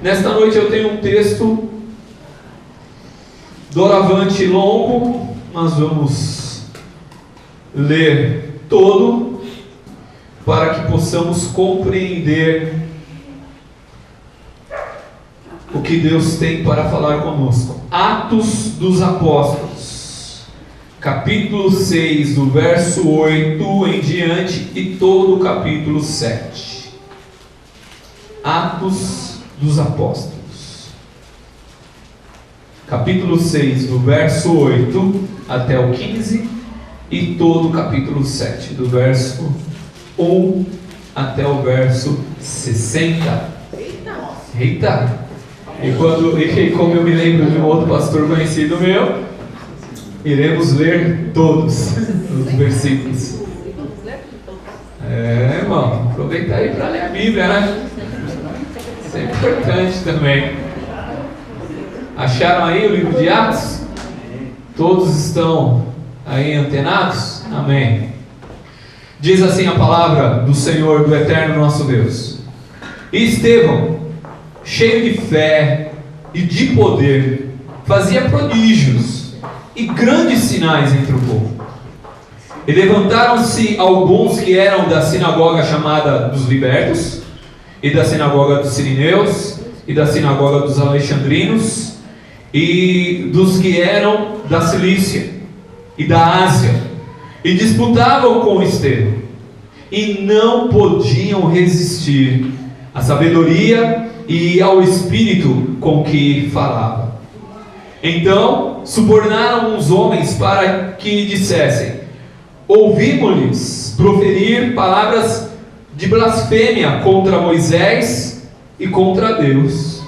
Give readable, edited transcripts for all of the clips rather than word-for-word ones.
Nesta noite eu tenho um texto doravante longo, nós vamos ler todo para que possamos compreender o que Deus tem para falar conosco. Atos dos Apóstolos, capítulo 6, do verso 8 em diante, e todo o capítulo 7. Atos dos Apóstolos, capítulo 6, do verso 8 até o 15, e todo o capítulo 7, do verso 1 até o verso 60. Eita! E como eu me lembro de um outro pastor conhecido meu, iremos ler todos os versículos. Irmão, aproveita aí para ler a Bíblia, né? Isso é importante também. Acharam aí o livro de Atos? Todos estão aí antenados? Amém. Diz assim a palavra do Senhor, do eterno nosso Deus: E Estevão, cheio de fé e de poder, fazia prodígios e grandes sinais entre o povo. E levantaram-se alguns que eram da sinagoga chamada dos libertos, e da sinagoga dos sirineus, e da sinagoga dos alexandrinos, e dos que eram da Cilícia e da Ásia, e disputavam com Estevão, e não podiam resistir à sabedoria e ao espírito com que falava. Então subornaram uns homens para que dissessem: ouvimos-lhes proferir palavras de blasfêmia contra Moisés e contra Deus.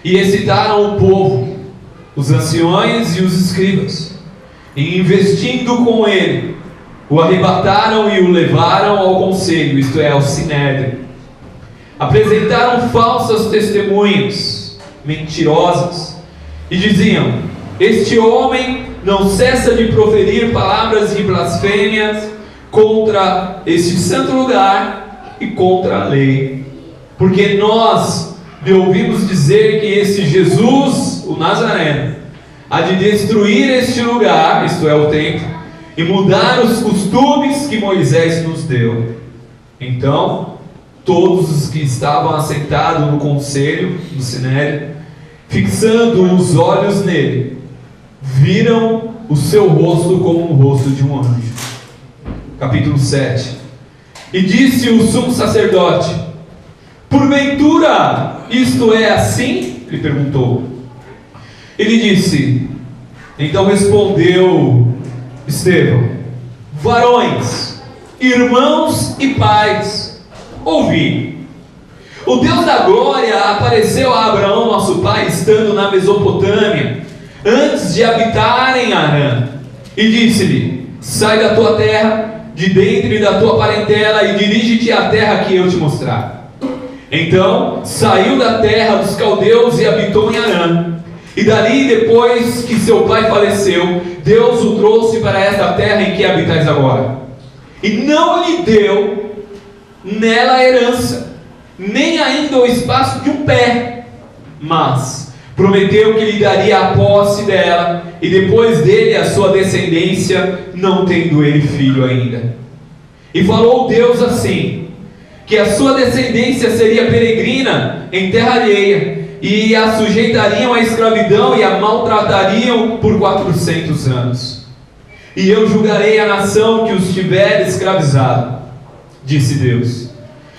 E excitaram o povo, os anciões e os escribas, e investindo com ele, o arrebataram e o levaram ao conselho, isto é, ao sinédrio. Apresentaram falsas testemunhas, mentirosas, e diziam: este homem não cessa de proferir palavras de blasfêmias contra este santo lugar e contra a lei, porque nós lhe ouvimos dizer que este Jesus, o Nazareno, há de destruir este lugar, isto é, o templo, e mudar os costumes que Moisés nos deu. Então todos os que estavam assentados no conselho, no sinédrio, fixando os olhos nele, viram o seu rosto como o rosto de um anjo. Capítulo 7. E disse o sumo sacerdote: porventura isto é assim? Ele perguntou. Ele disse: então respondeu Estevão: varões, irmãos e pais, ouvi. O Deus da glória apareceu a Abraão, nosso pai, estando na Mesopotâmia, antes de habitar em Harã, e disse-lhe: sai da tua terra, de dentro da tua parentela, e dirige-te à terra que eu te mostrar. Então saiu da terra dos caldeus e habitou em Harã. E dali, depois que seu pai faleceu, Deus o trouxe para esta terra em que habitais agora. E não lhe deu nela herança, nem ainda o espaço de um pé, mas prometeu que lhe daria a posse dela, e depois dele a sua descendência, não tendo ele filho ainda. E falou Deus assim: que a sua descendência seria peregrina em terra alheia, e a sujeitariam à escravidão e a maltratariam por 400 anos. E eu julgarei a nação que os tiver escravizado, disse Deus.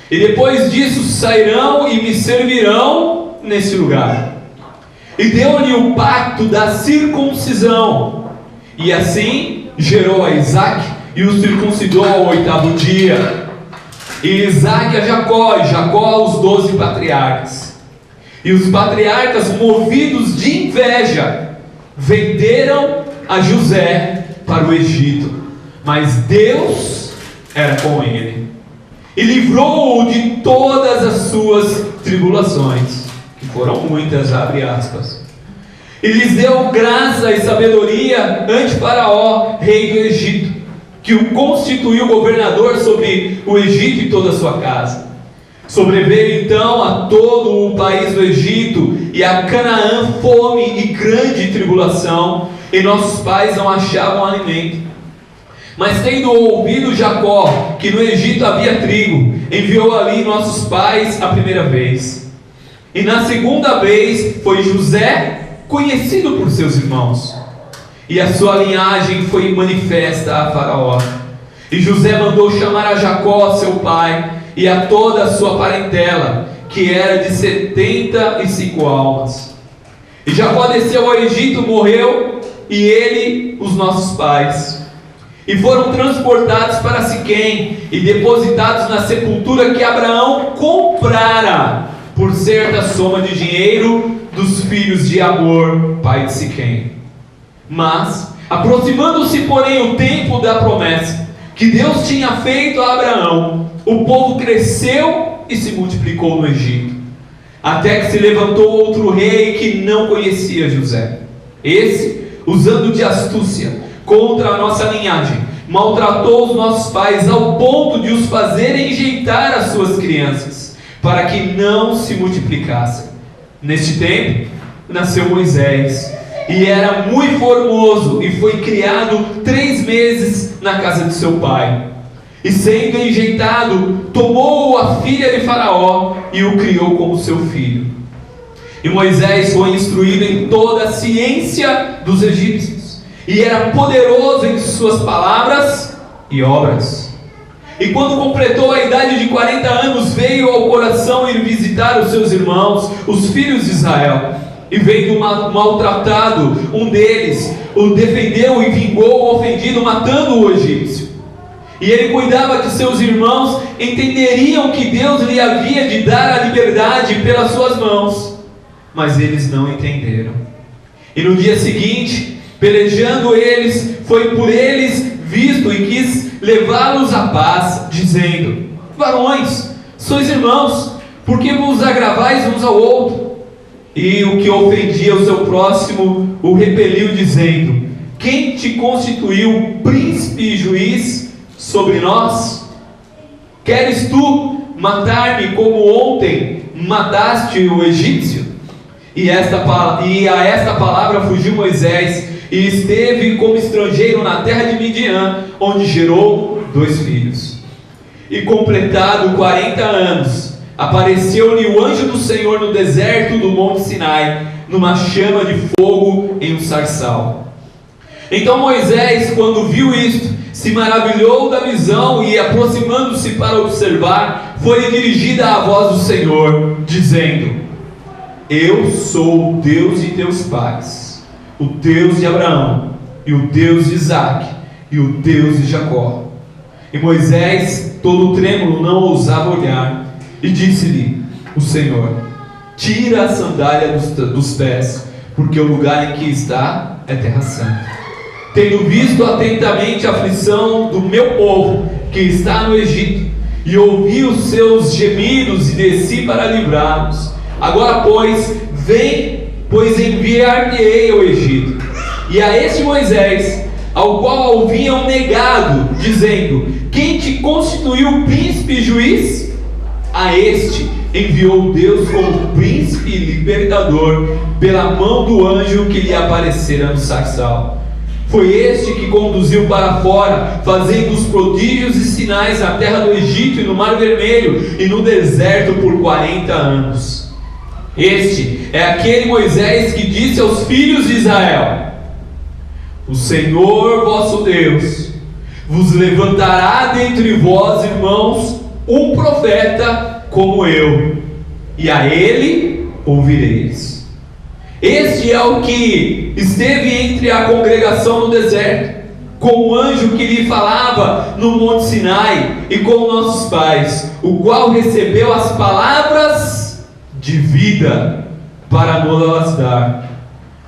E depois disso sairão e me servirão nesse lugar. E deu-lhe o pacto da circuncisão, e assim gerou a Isaque, e o circuncidou ao 8º dia. E Isaque a Jacó, e Jacó aos 12 patriarcas. E os patriarcas, movidos de inveja, venderam a José para o Egito, mas Deus era com ele, e livrou-o de todas as suas tribulações, que foram muitas, abre aspas. E lhes deu graça e sabedoria ante Faraó, rei do Egito, que o constituiu governador sobre o Egito e toda a sua casa. Sobreveio então a todo o país do Egito e a Canaã fome e grande tribulação, e nossos pais não achavam alimento. Mas tendo ouvido Jacó que no Egito havia trigo, enviou ali nossos pais a primeira vez. E na segunda vez foi José conhecido por seus irmãos, e a sua linhagem foi manifesta a Faraó. E José mandou chamar a Jacó, seu pai, e a toda a sua parentela, que era de 75 almas. E Jacó desceu ao Egito, morreu, e ele, os nossos pais. E foram transportados para Siquém, e depositados na sepultura que Abraão comprara, por certa soma de dinheiro, dos filhos de Hamor, pai de Siquém. Mas, aproximando-se porém o tempo da promessa, que Deus tinha feito a Abraão, o povo cresceu e se multiplicou no Egito, até que se levantou outro rei que não conhecia José. Esse, usando de astúcia contra a nossa linhagem, maltratou os nossos pais ao ponto de os fazer enjeitar as suas crianças, para que não se multiplicassem. Neste tempo, nasceu Moisés, e era muito formoso, e foi criado 3 meses na casa de seu pai. E sendo enjeitado, tomou a filha de Faraó, e o criou como seu filho. E Moisés foi instruído em toda a ciência dos egípcios, e era poderoso em suas palavras e obras. E quando completou a idade de 40 anos, veio ao coração ir visitar os seus irmãos, os filhos de Israel. E vendo maltratado um deles, o defendeu e vingou o ofendido, matando o egípcio. E ele cuidava que seus irmãos entenderiam que Deus lhe havia de dar a liberdade pelas suas mãos. Mas eles não entenderam. E no dia seguinte, pelejando eles, foi por eles visto e quis levá-los à paz, dizendo: varões, sois irmãos, por que vos agravais uns ao outro? E o que ofendia o seu próximo o repeliu, dizendo: quem te constituiu príncipe e juiz sobre nós? Queres tu matar-me como ontem mataste o egípcio? E a esta palavra fugiu Moisés, e esteve como estrangeiro na terra de Midian, onde gerou 2 filhos. E completado 40 anos, apareceu-lhe o anjo do Senhor no deserto do monte Sinai, numa chama de fogo em um sarçal. Então Moisés, quando viu isto, se maravilhou da visão, e aproximando-se para observar, foi dirigida a voz do Senhor, dizendo: eu sou o Deus de teus pais, o Deus de Abraão, e o Deus de Isaque, e o Deus de Jacó. E Moisés, todo trêmulo, não ousava olhar, e disse-lhe o Senhor: tira a sandália dos pés, porque o lugar em que está é terra santa. Tendo visto atentamente a aflição do meu povo que está no Egito, e ouvi os seus gemidos, e desci para livrá-los. Agora, pois, vem, pois enviar-me-ei ao Egito. E a este Moisés, ao qual haviam negado, dizendo: quem te constituiu príncipe e juiz? A este enviou Deus como príncipe e libertador, pela mão do anjo que lhe aparecera no sarçal. Foi este que conduziu para fora, fazendo os prodígios e sinais na terra do Egito e no Mar Vermelho e no deserto por 40 anos. Este é aquele Moisés que disse aos filhos de Israel: o Senhor vosso Deus vos levantará dentre vós, irmãos, um profeta como eu, e a ele ouvireis. Este é o que esteve entre a congregação no deserto, com o anjo que lhe falava no monte Sinai, e com nossos pais, o qual recebeu as palavras de vida para nos dar,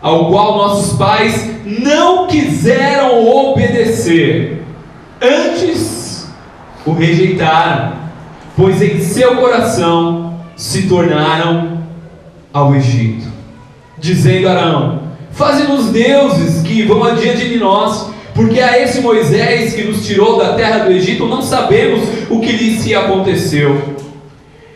ao qual nossos pais não quiseram obedecer, antes o rejeitaram, pois em seu coração se tornaram ao Egito, dizendo a Arão: faze-nos deuses que vão adiante de nós, porque a esse Moisés que nos tirou da terra do Egito não sabemos o que lhe se aconteceu.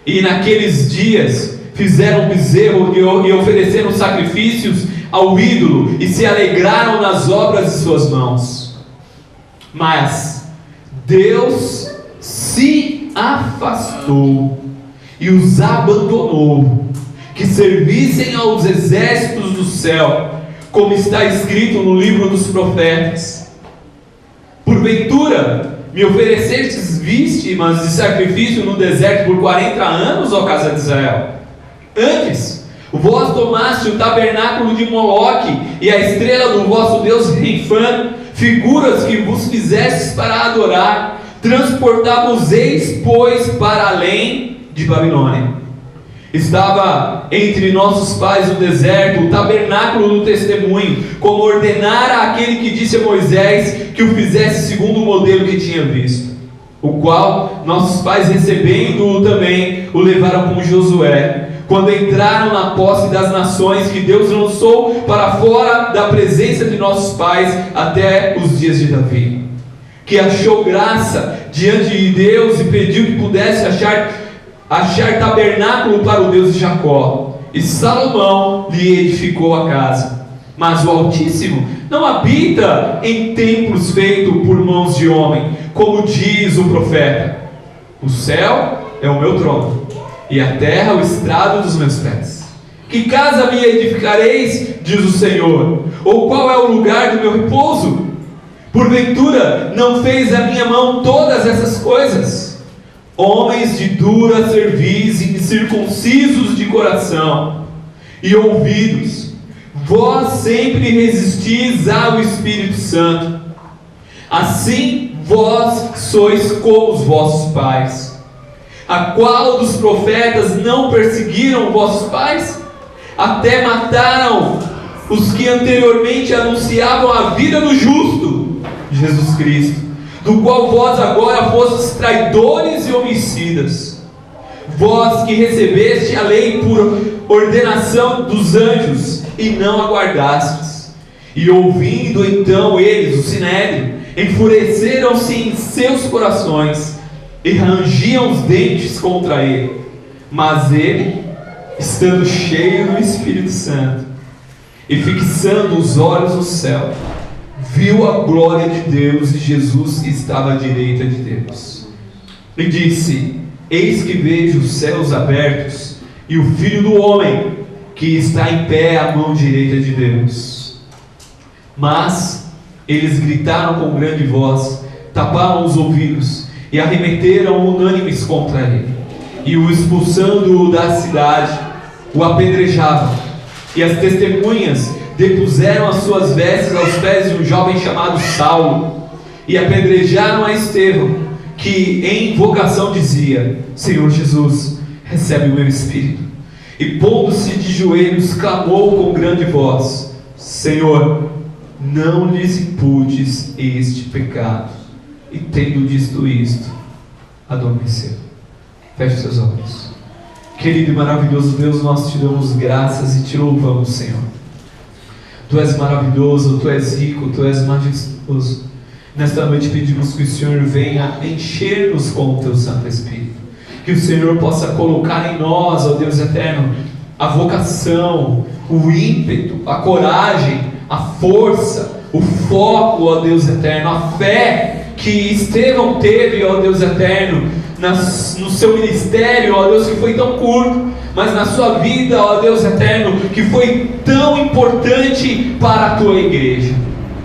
E naqueles dias fizeram um bezerro e ofereceram sacrifícios ao ídolo e se alegraram nas obras de suas mãos. Mas Deus se afastou e os abandonou, que servissem aos exércitos do céu, como está escrito no livro dos profetas. Porventura me oferecestes vítimas de sacrifício no deserto por 40 anos, ó casa de Israel? Antes, vós tomaste o tabernáculo de Moloque e a estrela do vosso Deus Renfã, figuras que vos fizestes para adorar. Transportavos-eis, pois, para além de Babilônia. Estava entre nossos pais no deserto o tabernáculo do testemunho, como ordenara aquele que disse a Moisés que o fizesse segundo o modelo que tinha visto, o qual nossos pais, recebendo-o também, o levaram com Josué, quando entraram na posse das nações que Deus lançou para fora da presença de nossos pais até os dias de Davi, que achou graça diante de Deus e pediu que pudesse achar tabernáculo para o Deus de Jacó, e Salomão lhe edificou a casa. Mas o Altíssimo não habita em templos feitos por mãos de homem, como diz o profeta: o céu é o meu trono, e a terra o estrado dos meus pés. Que casa me edificareis, diz o Senhor? Ou qual é o lugar do meu repouso? Porventura não fez a minha mão todas essas coisas? Homens de dura cerviz e incircuncisos de coração e ouvidos, vós sempre resistis ao Espírito Santo. Assim vós sois como os vossos pais. A qual dos profetas não perseguiram vossos pais? Até mataram os que anteriormente anunciavam a vida do justo, Jesus Cristo, do qual vós agora fostes traidores e homicidas. Vós que recebeste a lei por ordenação dos anjos e não aguardastes. E ouvindo então eles, o sinédrio, enfureceram-se em seus corações e rangiam os dentes contra ele. Mas ele, estando cheio do Espírito Santo e fixando os olhos no céu, viu a glória de Deus e Jesus que estava à direita de Deus, e disse: eis que vejo os céus abertos e o Filho do Homem que está em pé à mão direita de Deus. Mas eles gritaram com grande voz, taparam os ouvidos e arremeteram unânimes contra ele, e o expulsando da cidade, o apedrejavam. E as testemunhas depuseram as suas vestes aos pés de um jovem chamado Saulo, e apedrejaram a Estevão, que em invocação dizia: Senhor Jesus, recebe o meu espírito. E pondo-se de joelhos, clamou com grande voz: Senhor, não lhes imputes este pecado. E tendo dito isto, adormeceu. Feche seus olhos. Querido e maravilhoso Deus, nós te damos graças e te louvamos, Senhor. Tu és maravilhoso, Tu és rico, Tu és majestoso. Nesta noite pedimos que o Senhor venha encher-nos com o Teu Santo Espírito, que o Senhor possa colocar em nós, ó Deus eterno, a vocação, o ímpeto, a coragem, a força, o foco, ó Deus eterno, a fé que Estevão teve, ó Deus eterno, no seu ministério, ó Deus, que foi tão curto, mas na sua vida, ó Deus eterno, que foi tão importante para a Tua igreja.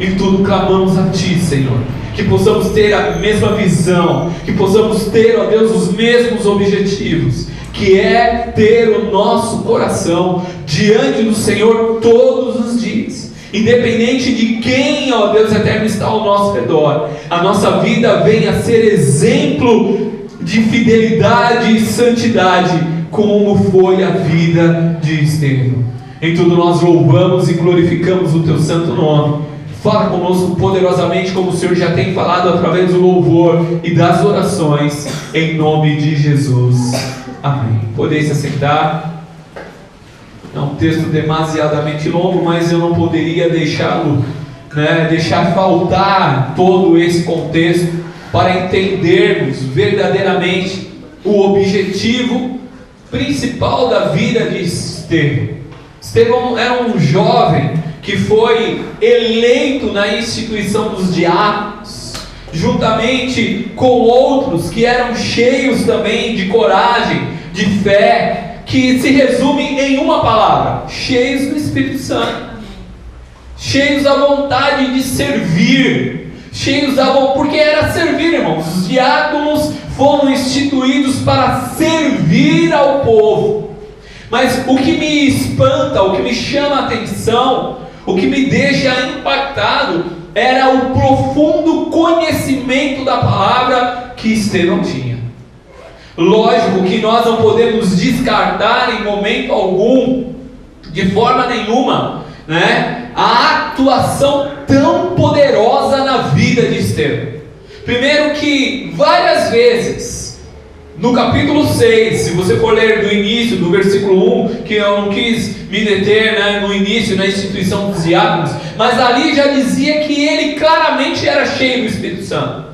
Em tudo clamamos a Ti, Senhor, que possamos ter a mesma visão, que possamos ter, ó Deus, os mesmos objetivos, que é ter o nosso coração diante do Senhor todos os dias, independente de quem, ó Deus eterno, está ao nosso redor. A nossa vida venha a ser exemplo de fidelidade e santidade, como foi a vida de Estevão. Em tudo nós louvamos e glorificamos o Teu santo nome. Fala conosco poderosamente, como o Senhor já tem falado através do louvor e das orações, em nome de Jesus. Amém. Podeis se assentar. É um texto demasiadamente longo, mas eu não poderia deixar faltar todo esse contexto para entendermos verdadeiramente o objetivo principal da vida de Estevão. Estevão era um jovem que foi eleito na instituição dos diáconos, juntamente com outros que eram cheios também de coragem, de fé, que se resume em uma palavra: cheios do Espírito Santo, cheios da vontade de servir, cheios da vontade, porque era servir, irmãos. Os diáconos foram instituídos para servir ao povo. Mas o que me espanta, o que me chama a atenção, o que me deixa impactado, era o profundo conhecimento da palavra que Estevão tinha. Lógico que nós não podemos descartar em momento algum, de forma nenhuma, a atuação tão poderosa na vida de Estevão. Primeiro que várias vezes, no capítulo 6, se você for ler do início, do versículo 1, que eu não quis me deter no início, na instituição dos diáconos, mas ali já dizia que ele claramente era cheio do Espírito Santo.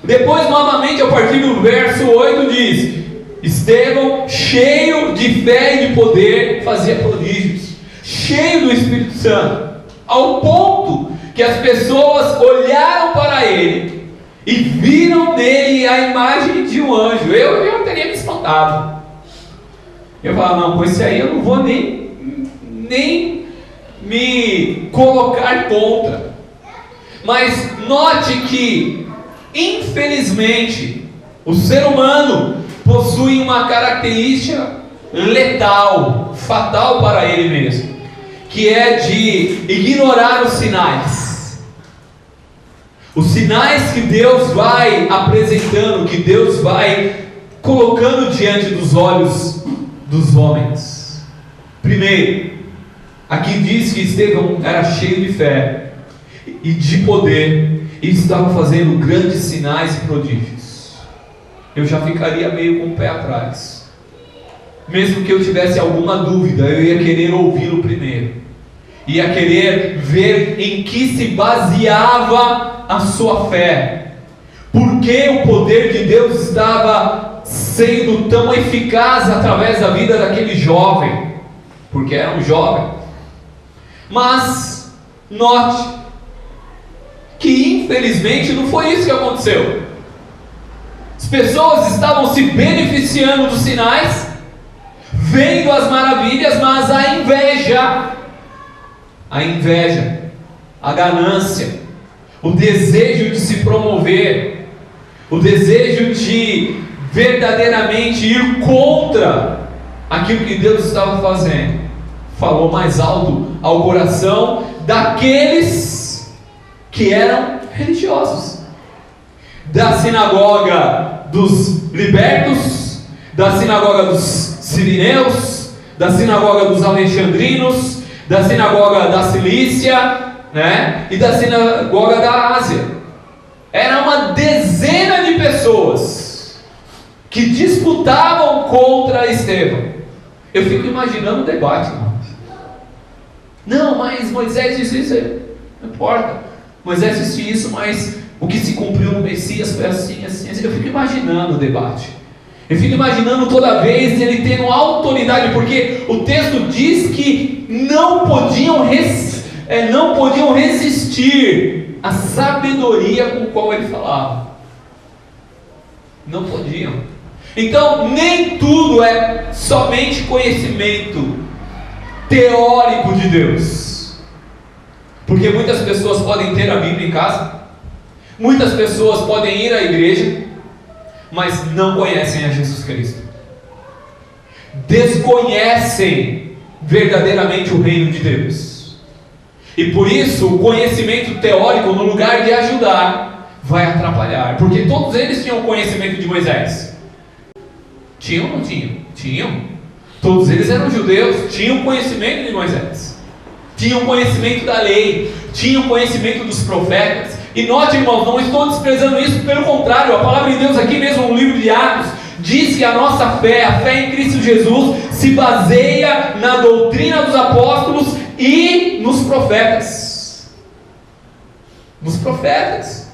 Depois, novamente, a partir do verso 8, diz: Estevão, cheio de fé e de poder, fazia prodígios, cheio do Espírito Santo, ao ponto que as pessoas olharam para ele e viram nele a imagem de um anjo. Eu teria me espantado. Eu falava: não, com esse aí eu não vou nem me colocar contra. Mas note que, infelizmente, o ser humano possui uma característica letal, fatal para ele mesmo, que é de ignorar os sinais. Os sinais que Deus vai apresentando, que Deus vai colocando diante dos olhos dos homens. Primeiro, aqui diz que Estevão era cheio de fé e de poder, e estava fazendo grandes sinais e prodígios. Eu já ficaria meio com o pé atrás. Mesmo que eu tivesse alguma dúvida, eu ia querer ouvi-lo primeiro, ia querer ver em que se baseava a sua fé, porque o poder de Deus estava sendo tão eficaz através da vida daquele jovem, porque era um jovem. Mas note que infelizmente não foi isso que aconteceu. As pessoas estavam se beneficiando dos sinais, vendo as maravilhas, mas a inveja, a ganância, o desejo de se promover, o desejo de verdadeiramente ir contra aquilo que Deus estava fazendo, falou mais alto ao coração daqueles que eram religiosos, da sinagoga dos libertos, da sinagoga dos sirineus, da sinagoga dos alexandrinos, da sinagoga da Cilícia, e da sinagoga da Ásia. Era uma dezena de pessoas que disputavam contra Estevão. Eu fico imaginando o debate, irmão. Não, mas Moisés disse isso, não importa. Moisés disse isso, mas o que se cumpriu no Messias foi assim, assim, assim. Eu fico imaginando o debate. Eu fico imaginando toda vez ele tendo autoridade, porque o texto diz que não podiam resistir à sabedoria com a qual ele falava. Não podiam. Então, nem tudo é somente conhecimento teórico de Deus. Porque muitas pessoas podem ter a Bíblia em casa, muitas pessoas podem ir à igreja, mas não conhecem a Jesus Cristo, desconhecem verdadeiramente o reino de Deus. E por isso o conhecimento teórico, no lugar de ajudar, vai atrapalhar. Porque todos eles tinham o conhecimento de Moisés. Tinham ou não tinham? Tinham. Todos eles eram judeus, tinham conhecimento de Moisés, tinham conhecimento da lei, tinham conhecimento dos profetas. E note, irmãos, não estou desprezando isso, pelo contrário, a palavra de Deus aqui mesmo no livro de Atos diz que a nossa fé, a fé em Cristo Jesus, se baseia na doutrina dos apóstolos e nos profetas. Nos profetas,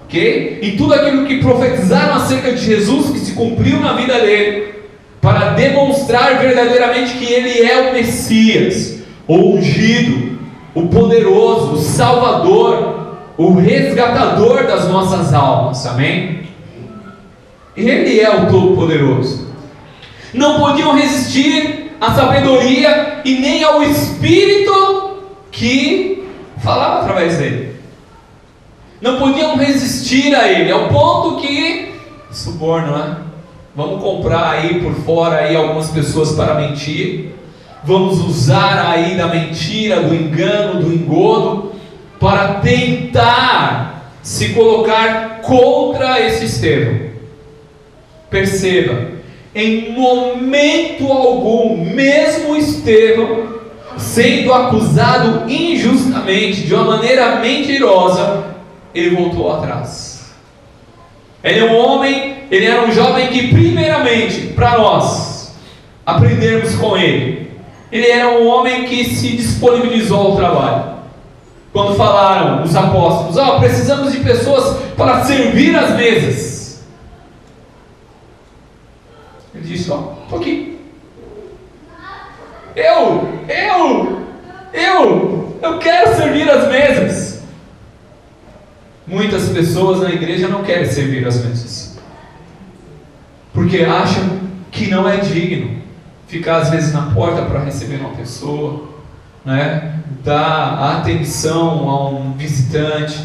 ok? Em tudo aquilo que profetizaram acerca de Jesus, que se cumpriu na vida dele, para demonstrar verdadeiramente que Ele é o Messias, o ungido, o poderoso, o Salvador, o resgatador das nossas almas, amém? Ele é o Todo-Poderoso. Não podiam resistir à sabedoria e nem ao Espírito que falava através dele. Não podiam resistir a ele, ao ponto que, suborno, né? Vamos comprar aí por fora aí algumas pessoas para mentir, vamos usar aí da mentira, do engano, do engodo, para tentar se colocar contra esse Estevão. Perceba, em momento algum, mesmo Estevão sendo acusado injustamente, de uma maneira mentirosa, ele voltou atrás. Ele é um homem, ele era um jovem que, primeiramente, para nós aprendermos com ele era um homem que se disponibilizou ao trabalho. Quando falaram os apóstolos, precisamos de pessoas para servir as mesas, ele disse, estou aqui. Eu quero servir as mesas. Muitas pessoas na igreja não querem servir as mesas, porque acham que não é digno ficar às vezes na porta para receber uma pessoa, né? Dar atenção a um visitante,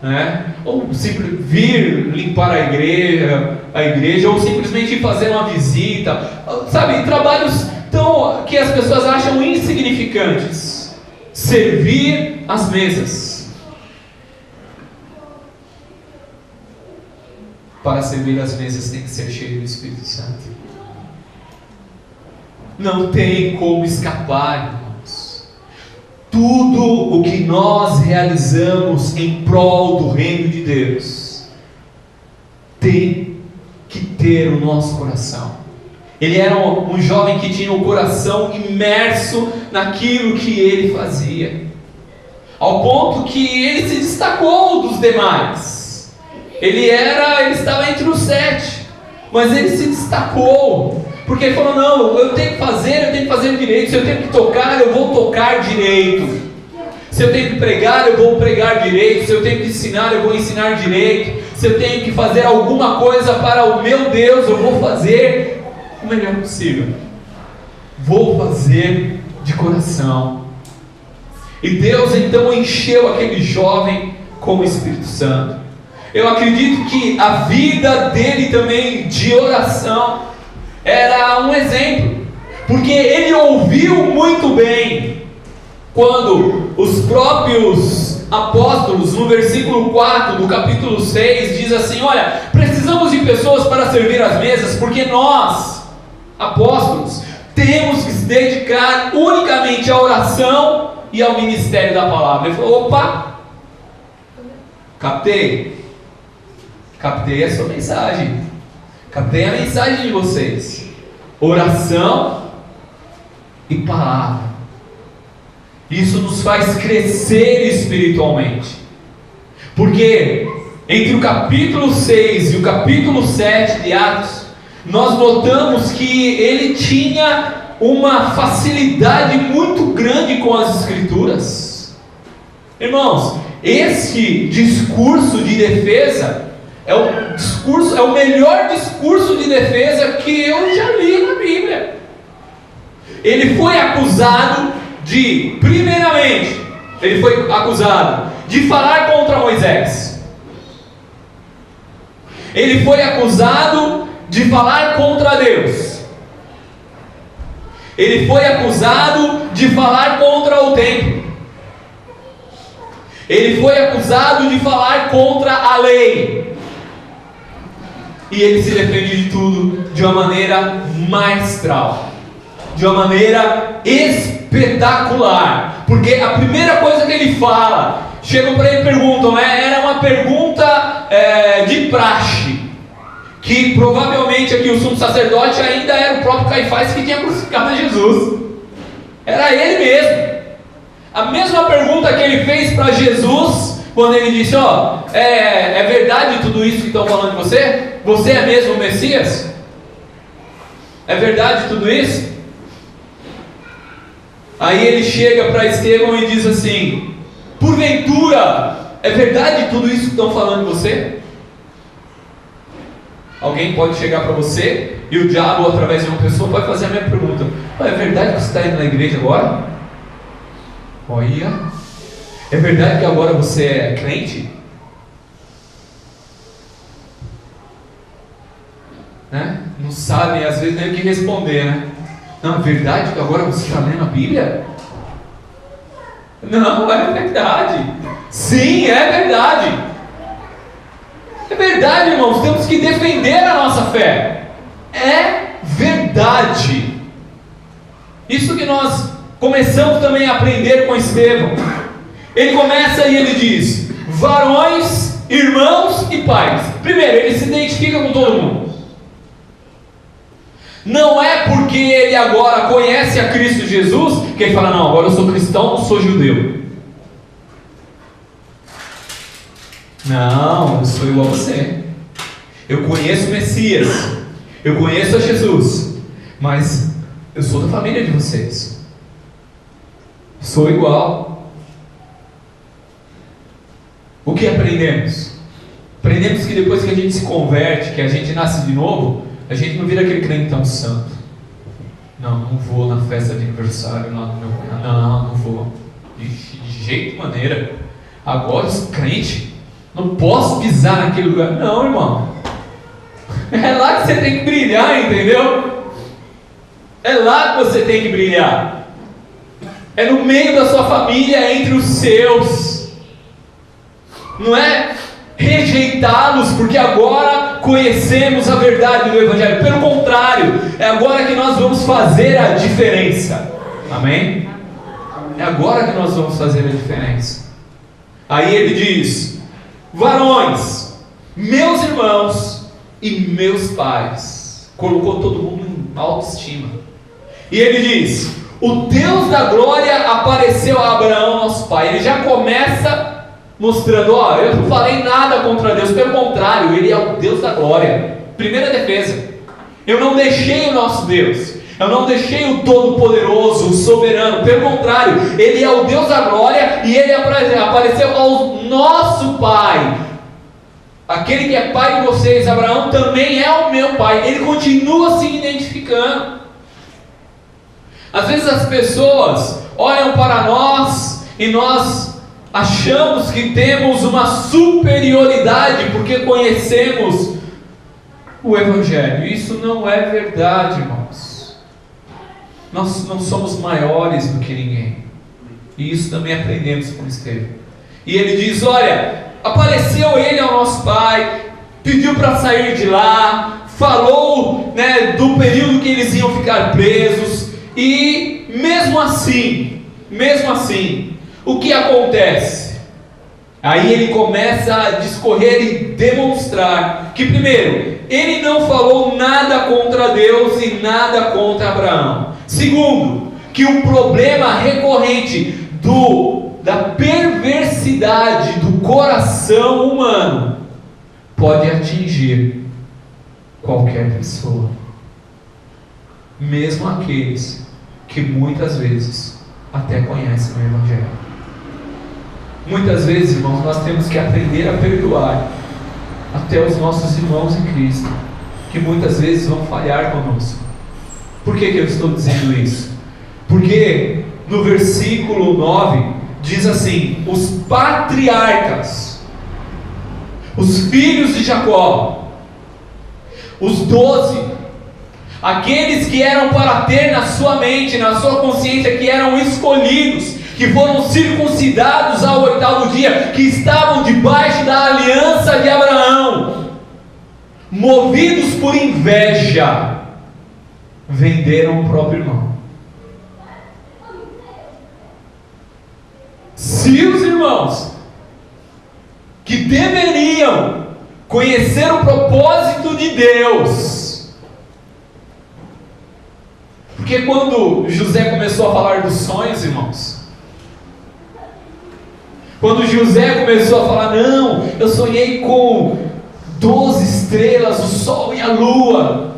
né? Ou simplesmente vir limpar a igreja, ou simplesmente fazer uma visita, sabe? Trabalhos que as pessoas acham insignificantes. Servir as mesas. Para servir as mesas tem que ser cheio do Espírito Santo. Não tem como escapar, irmãos. Tudo o que nós realizamos em prol do reino de Deus tem que ter o nosso coração. Ele era um jovem que tinha o coração imerso naquilo que ele fazia, ao ponto que ele se destacou dos demais. Ele estava entre os 7, mas ele se destacou, porque ele falou, não, eu tenho que fazer direito. Se eu tenho que tocar, eu vou tocar direito. Se eu tenho que pregar, eu vou pregar direito. Se eu tenho que ensinar, eu vou ensinar direito. Se eu tenho que fazer alguma coisa para o meu Deus, eu vou fazer o melhor possível. Vou fazer de coração. E Deus então encheu aquele jovem com o Espírito Santo. Eu acredito que a vida dele também de oração era um exemplo, porque ele ouviu muito bem quando os próprios apóstolos, no versículo 4 do capítulo 6, diz assim, olha, precisamos de pessoas para servir as mesas, porque nós, apóstolos, temos que se dedicar unicamente à oração e ao ministério da palavra. Ele falou, opa, captei a sua mensagem, captei a mensagem de vocês, oração e palavra. Isso nos faz crescer espiritualmente, porque entre o capítulo 6 e o capítulo 7 de Atos, nós notamos que ele tinha uma facilidade muito grande com as Escrituras. Irmãos, esse discurso de defesa é o melhor discurso de defesa que eu já li na Bíblia. Ele foi acusado primeiramente, ele foi acusado de falar contra Moisés. Ele foi acusado de falar contra Deus. Ele foi acusado de falar contra o templo. Ele foi acusado de falar contra a lei. E ele se defende de tudo de uma maneira maestral, de uma maneira espetacular. Porque a primeira coisa que ele fala, chegam para ele e perguntam, era uma pergunta de praxe, que provavelmente aqui o sumo sacerdote ainda era o próprio Caifás que tinha crucificado Jesus. Era ele mesmo. A mesma pergunta que ele fez para Jesus, quando ele disse, é verdade tudo isso que estão falando de você? Você é mesmo o Messias? É verdade tudo isso? Aí ele chega para Estevão e diz assim: porventura, é verdade tudo isso que estão falando de você? Alguém pode chegar para você e o diabo, através de uma pessoa, vai fazer a minha pergunta: é verdade que você está indo na igreja agora? Olha, é verdade que agora você é crente? Né? Não sabe, às vezes, nem o que responder, né? Não, é verdade que agora você está lendo a Bíblia? Não, é verdade. Sim, é verdade. É verdade, irmãos, temos que defender a nossa fé. É verdade. Isso que nós começamos também a aprender com Estevão. Ele começa e ele diz: varões, irmãos e pais. Primeiro, ele se identifica com todo mundo. Não é porque ele agora conhece a Cristo Jesus que ele fala: não, agora eu sou cristão, não sou judeu. Não, eu sou igual a você. Eu conheço o Messias, eu conheço a Jesus, mas eu sou da família de vocês. Sou igual. O que aprendemos? Aprendemos que depois que a gente se converte, que a gente nasce de novo, a gente não vira aquele crentão santo. Não vou na festa de aniversário lá do meu cunhado. Não vou. De jeito maneira. Agora os crentes, não posso pisar naquele lugar. Não, irmão. É lá que você tem que brilhar, entendeu? É lá que você tem que brilhar. É no meio da sua família, entre os seus. Não é rejeitá-los porque agora conhecemos a verdade do Evangelho. Pelo contrário, é agora que nós vamos fazer a diferença. Amém? É agora que nós vamos fazer a diferença. Aí ele diz: varões, meus irmãos e meus pais. Colocou todo mundo em autoestima. E ele diz: o Deus da glória apareceu a Abraão, nosso pai. Ele já começa mostrando: ó, eu não falei nada contra Deus, pelo contrário, Ele é o Deus da glória. Primeira defesa: eu não deixei o nosso Deus, eu não deixei o Todo-Poderoso, o Soberano, pelo contrário, Ele é o Deus da glória e Ele apareceu ao nosso Pai. Aquele que é pai de vocês, Abraão, também é o meu pai. Ele continua se identificando. Às vezes as pessoas olham para nós e nós achamos que temos uma superioridade porque conhecemos o Evangelho. Isso não é verdade, irmãos. Nós não somos maiores do que ninguém. E isso também aprendemos com Estevão. E ele diz: olha, apareceu ele ao nosso pai, pediu para sair de lá, falou, né, do período que eles iam ficar presos. E mesmo assim, o que acontece? Aí ele começa a discorrer e demonstrar que, primeiro, ele não falou nada contra Deus e nada contra Abraão. Segundo, que o problema recorrente da perversidade do coração humano pode atingir qualquer pessoa, mesmo aqueles que muitas vezes até conhecem o Evangelho. Muitas vezes, irmãos, nós temos que aprender a perdoar até os nossos irmãos em Cristo, que muitas vezes vão falhar conosco. Por que eu estou dizendo isso? Porque no versículo 9 diz assim: os patriarcas, os filhos de Jacó, os 12, aqueles que eram para ter na sua mente, na sua consciência, que eram escolhidos, que foram circuncidados ao 8º dia, que estavam debaixo da aliança de Abraão, movidos por inveja, venderam o próprio irmão. Se os irmãos que deveriam conhecer o propósito de Deus, porque quando José começou a falar dos sonhos, irmãos, quando José começou a falar: não, eu sonhei com 12 estrelas, o sol e a lua,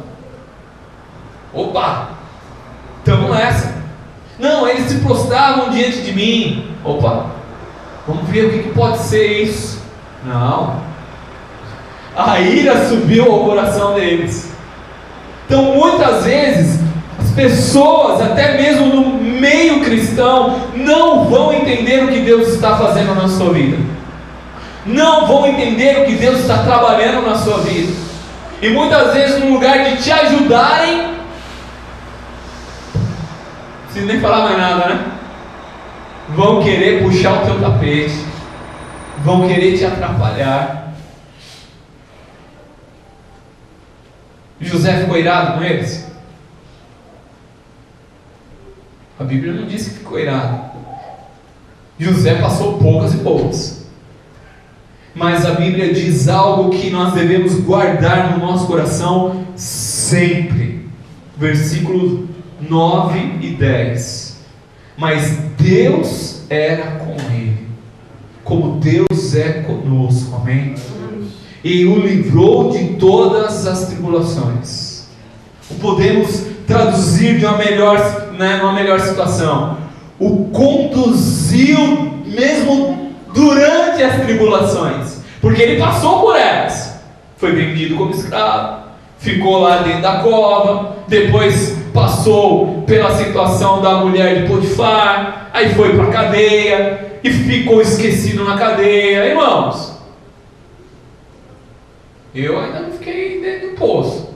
Opa, estamos nessa. Não, eles se prostravam diante de mim. Opa, vamos ver o que pode ser isso. Não, a ira subiu ao coração deles. Então muitas vezes as pessoas, até mesmo no meio cristão, não vão entender o que Deus está fazendo na sua vida, não vão entender o que Deus está trabalhando na sua vida, e muitas vezes no lugar de te ajudarem, não preciso nem falar mais nada, né? Vão querer puxar o teu tapete, vão querer te atrapalhar. José ficou irado com eles? A Bíblia não diz que ficou irado. José passou poucas e poucas. Mas a Bíblia diz algo que nós devemos guardar no nosso coração sempre. Versículos 9 e 10. Mas Deus era com ele, como Deus é conosco, amém? E o livrou de todas as tribulações. O podemos traduzir de uma melhor situação. O conduziu mesmo durante as tribulações, porque ele passou por elas. Foi vendido como escravo, ficou lá dentro da cova, depois passou pela situação da mulher de Potifar, aí foi para a cadeia e ficou esquecido na cadeia. Irmãos, eu ainda não fiquei dentro do poço.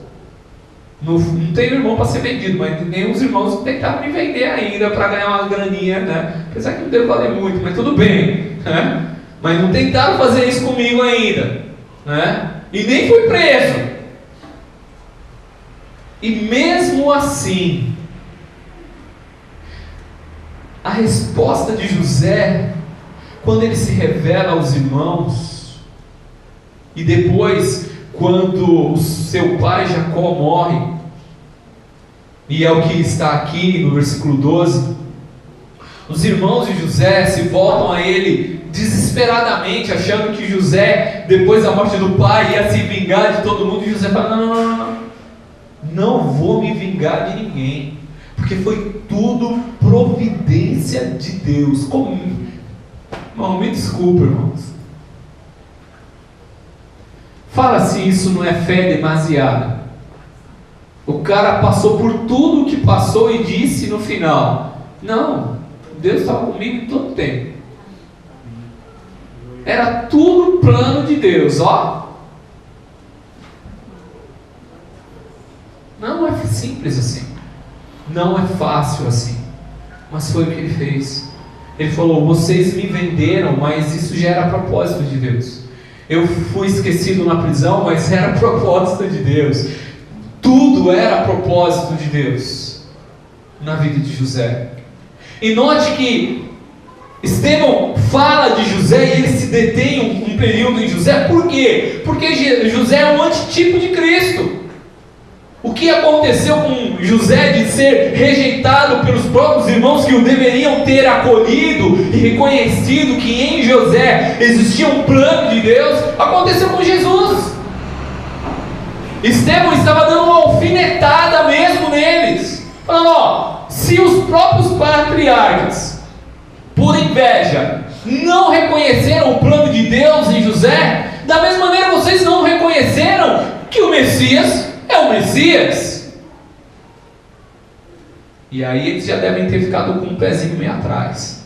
Não tenho irmão para ser vendido, mas nem os irmãos tentaram me vender ainda para ganhar uma graninha, né? Apesar que não deve valer muito, mas tudo bem, né? Mas não tentaram fazer isso comigo ainda, né? E nem fui preso. E mesmo assim, a resposta de José, quando ele se revela aos irmãos, e depois quando o seu pai Jacó morre, e é o que está aqui no versículo 12, os irmãos de José se voltam a ele desesperadamente, achando que José, depois da morte do pai, ia se vingar de todo mundo. E José fala: não vou me vingar de ninguém, porque foi tudo providência de Deus. Como? Irmão, me desculpa, irmãos. Fala se isso não é fé demasiada. O cara passou por tudo o que passou e disse no final: não, Deus estava comigo todo o tempo. Era tudo plano de Deus, ó. Não é simples assim, não é fácil assim, mas foi o que ele fez. Ele falou: vocês me venderam, mas isso já era propósito de Deus. Eu fui esquecido na prisão, mas era propósito de Deus. Tudo era propósito de Deus na vida de José. E note que Estevão fala de José e ele se detém um período em José. Por quê? Porque José é um antitipo de Cristo. O que aconteceu com José de ser rejeitado pelos próprios irmãos que o deveriam ter acolhido e reconhecido que em José existia um plano de Deus, aconteceu com Jesus. Estevão estava dando uma alfinetada mesmo neles, falando: ó, se os próprios patriarcas, por inveja, não reconheceram o plano de Deus em José, da mesma maneira vocês não reconheceram que o Messias é o Messias. E aí eles já devem ter ficado com um pezinho meio atrás.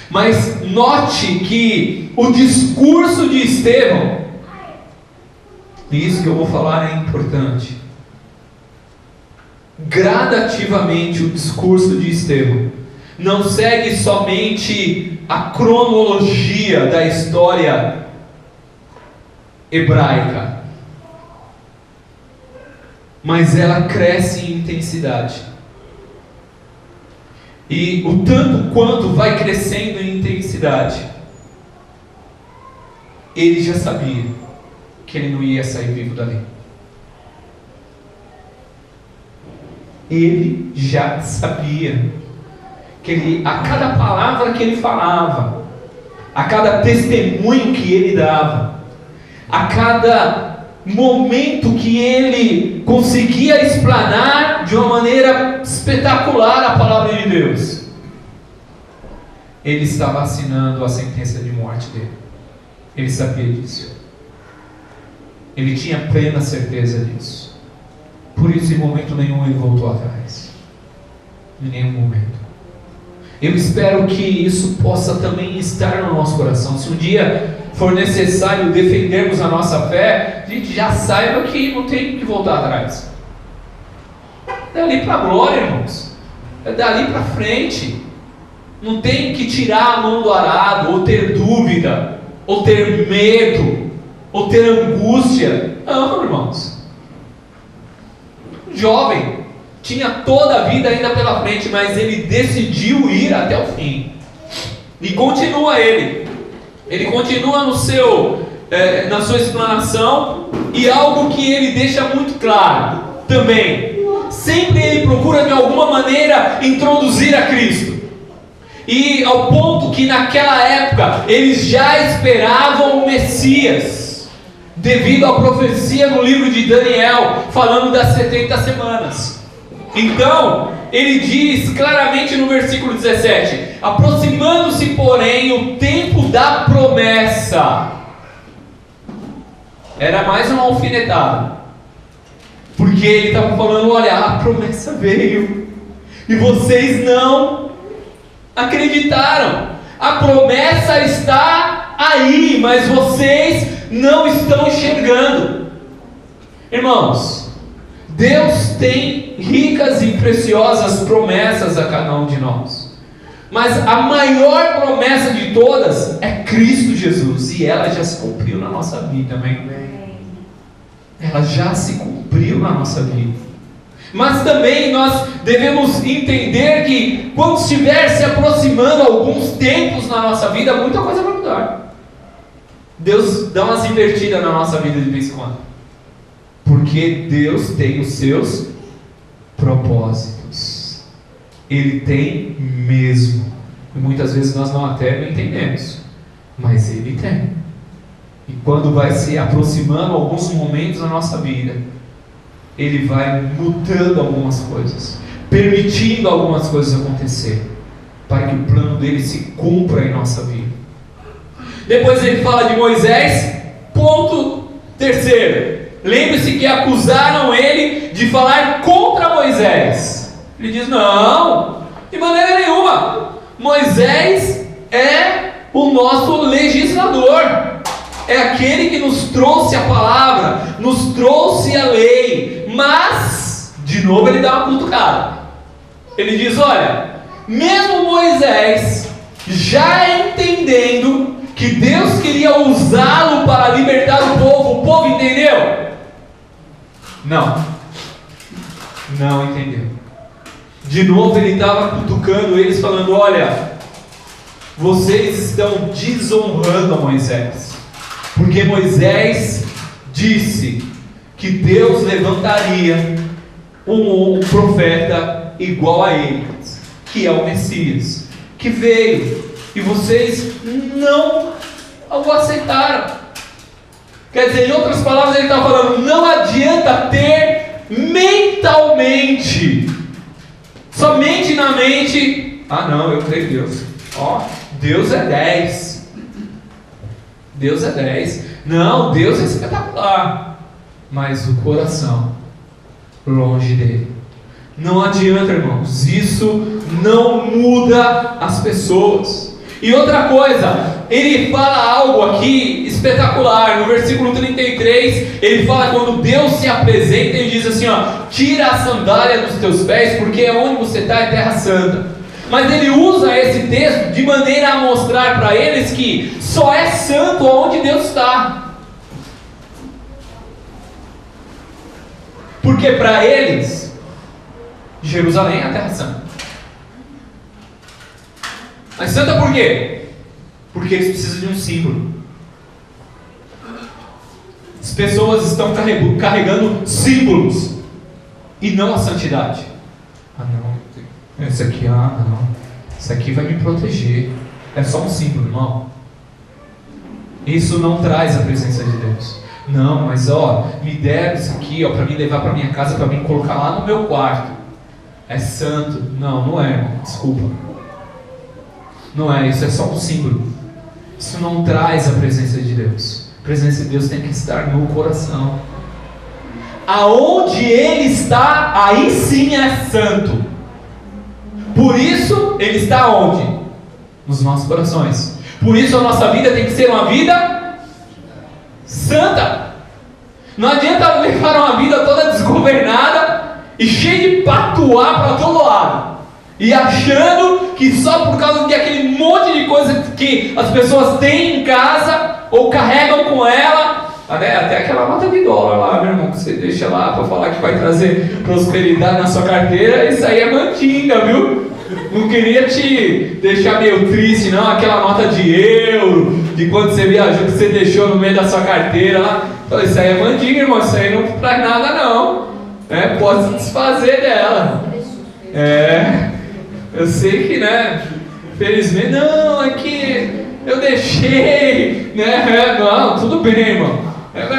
Mas note que o discurso de Estevão, e isso que eu vou falar é importante, gradativamente o discurso de Estevão não segue somente a cronologia da história hebraica, mas ela cresce em intensidade. E o tanto quanto vai crescendo em intensidade, ele já sabia que ele não ia sair vivo dali. Ele já sabia que ele, a cada palavra que ele falava, a cada testemunho que ele dava, a cada momento que ele conseguia explanar de uma maneira espetacular a palavra de Deus, ele estava assinando a sentença de morte dele. Ele sabia disso. Ele tinha plena certeza disso. Por isso, em momento nenhum, ele voltou atrás. Em nenhum momento. Eu espero que isso possa também estar no nosso coração. Se um dia for necessário defendermos a nossa fé, a gente já saiba que não tem que voltar atrás. É dali para a glória, irmãos. É dali para frente. Não tem que tirar a mão do arado, ou ter dúvida, ou ter medo, ou ter angústia. Não, irmãos. Jovem, tinha toda a vida ainda pela frente, mas ele decidiu ir até o fim. E continua ele. Ele continua no seu, na sua explanação, e algo que ele deixa muito claro também. Sempre ele procura de alguma maneira introduzir a Cristo. E ao ponto que naquela época eles já esperavam o Messias, devido à profecia no livro de Daniel, falando das 70 semanas. Então, ele diz claramente no versículo 17: aproximando-se, porém, o tempo da promessa. Era mais uma alfinetada, porque ele estava falando: olha, a promessa veio, e vocês não acreditaram. A promessa está aí, mas vocês não estão enxergando. Irmãos, Deus tem ricas e preciosas promessas a cada um de nós, mas a maior promessa de todas é Cristo Jesus, e ela já se cumpriu na nossa vida, amém? Ela já se cumpriu na nossa vida. Mas também nós devemos entender que quando estiver se aproximando alguns tempos na nossa vida, muita coisa vai mudar. Deus dá umas invertidas na nossa vida de vez em quando, porque Deus tem os seus propósitos. Ele tem mesmo. E muitas vezes nós até não entendemos, mas Ele tem. E quando vai se aproximando alguns momentos na nossa vida, Ele vai mudando algumas coisas, permitindo algumas coisas acontecer, para que o plano dele se cumpra em nossa vida. Depois ele fala de Moisés. Ponto terceiro. Lembre-se que acusaram ele de falar contra Moisés. Ele diz: não, de maneira nenhuma. Moisés é o nosso legislador, é aquele que nos trouxe a palavra, nos trouxe a lei. Mas, de novo, ele dá uma cutucada. Ele diz: olha, mesmo Moisés, já entendendo que Deus queria usá-lo para libertar o povo entendeu? Não entendeu. De novo ele estava cutucando eles, falando: olha, vocês estão desonrando a Moisés, porque Moisés disse que Deus levantaria um profeta igual a ele, que é o Messias, que veio, e vocês não o aceitaram. Quer dizer, em outras palavras, ele está falando: não adianta ter mentalmente, somente na mente, não, eu creio em Deus, Deus é 10, Deus é 10, não, Deus é espetacular, mas o coração longe dele. Não adianta, irmãos, isso não muda as pessoas. E outra coisa, ele fala algo aqui espetacular, no versículo 33, ele fala quando Deus se apresenta, ele diz assim: tira a sandália dos teus pés, porque onde você está é terra santa. Mas ele usa esse texto de maneira a mostrar para eles que só é santo onde Deus está. Porque para eles, Jerusalém é a terra santa. Mas santa por quê? Porque eles precisam de um símbolo. As pessoas estão carregando símbolos e não a santidade. Não, esse aqui, não, isso aqui vai me proteger. É só um símbolo, irmão. Isso não traz a presença de Deus. Não, mas me deram isso aqui para me levar para minha casa, para me colocar lá no meu quarto. é santo. Não, não é, irmão. Desculpa. Não é, isso é só um símbolo. Isso não traz a presença de Deus. A presença de Deus tem que estar no coração. Aonde Ele está, aí sim é santo. Por isso, Ele está onde? Nos nossos corações. Por isso a nossa vida tem que ser uma vida santa. Não adianta levar uma vida toda desgovernada e cheia de patuá para todo lado, e achando que só por causa de aquele monte de coisa que as pessoas têm em casa ou carregam com ela, até aquela nota de dólar lá, meu irmão, que você deixa lá para falar que vai trazer prosperidade na sua carteira, isso aí é mandinga, viu? Não queria te deixar meio triste, não, aquela nota de euro, de quando você viajou, que você deixou no meio da sua carteira lá. Então, isso aí é mandinga, irmão, isso aí não traz nada não, pode se desfazer dela. Eu sei que, felizmente, não, é que eu deixei, não, tudo bem, irmão.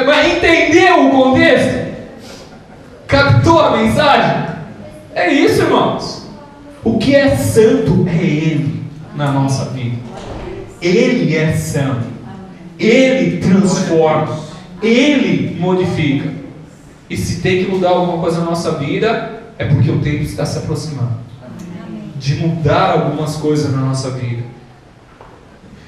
Mas entendeu o contexto? Captou a mensagem? É isso, irmãos. O que é santo é Ele na nossa vida. Ele é santo. Ele transforma. Ele modifica. E se tem que mudar alguma coisa na nossa vida, é porque o tempo está se aproximando de mudar algumas coisas na nossa vida.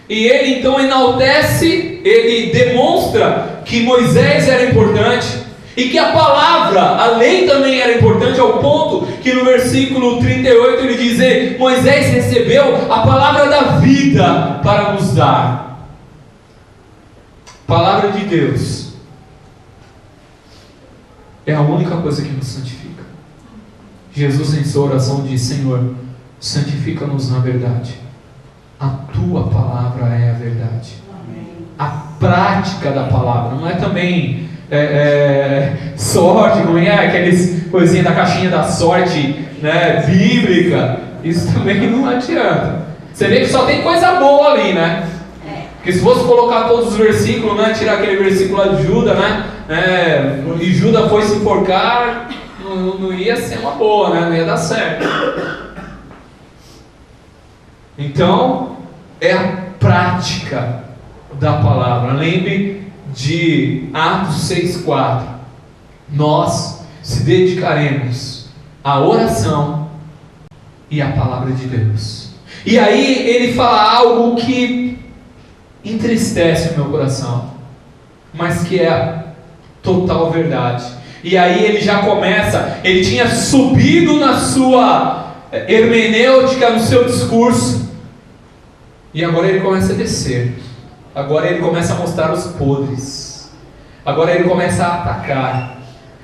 E Ele então enaltece, Ele demonstra que Moisés era importante, e que a palavra, a lei também era importante, ao ponto que no versículo 38 ele diz: Moisés recebeu a palavra da vida para nos dar. Palavra de Deus é a única coisa que nos santifica. Jesus em sua oração diz: Senhor, santifica-nos na verdade. A tua palavra é a verdade. A prática da palavra não é também sorte, não é aqueles coisinhas da caixinha da sorte, bíblica. Isso também não adianta. Você vê que só tem coisa boa ali, Porque se fosse colocar todos os versículos, tirar aquele versículo lá de Judas, e Judas foi se enforcar, não ia ser uma boa, não ia dar certo. Então, é a prática da palavra. Lembre de Atos 6,4. Nós se dedicaremos à oração e à palavra de Deus. E aí ele fala algo que entristece o meu coração, mas que é a total verdade. E aí ele já começa, ele tinha subido na sua hermenêutica, no seu discurso, e agora ele começa a descer. Agora ele começa a mostrar os podres. Agora ele começa a atacar.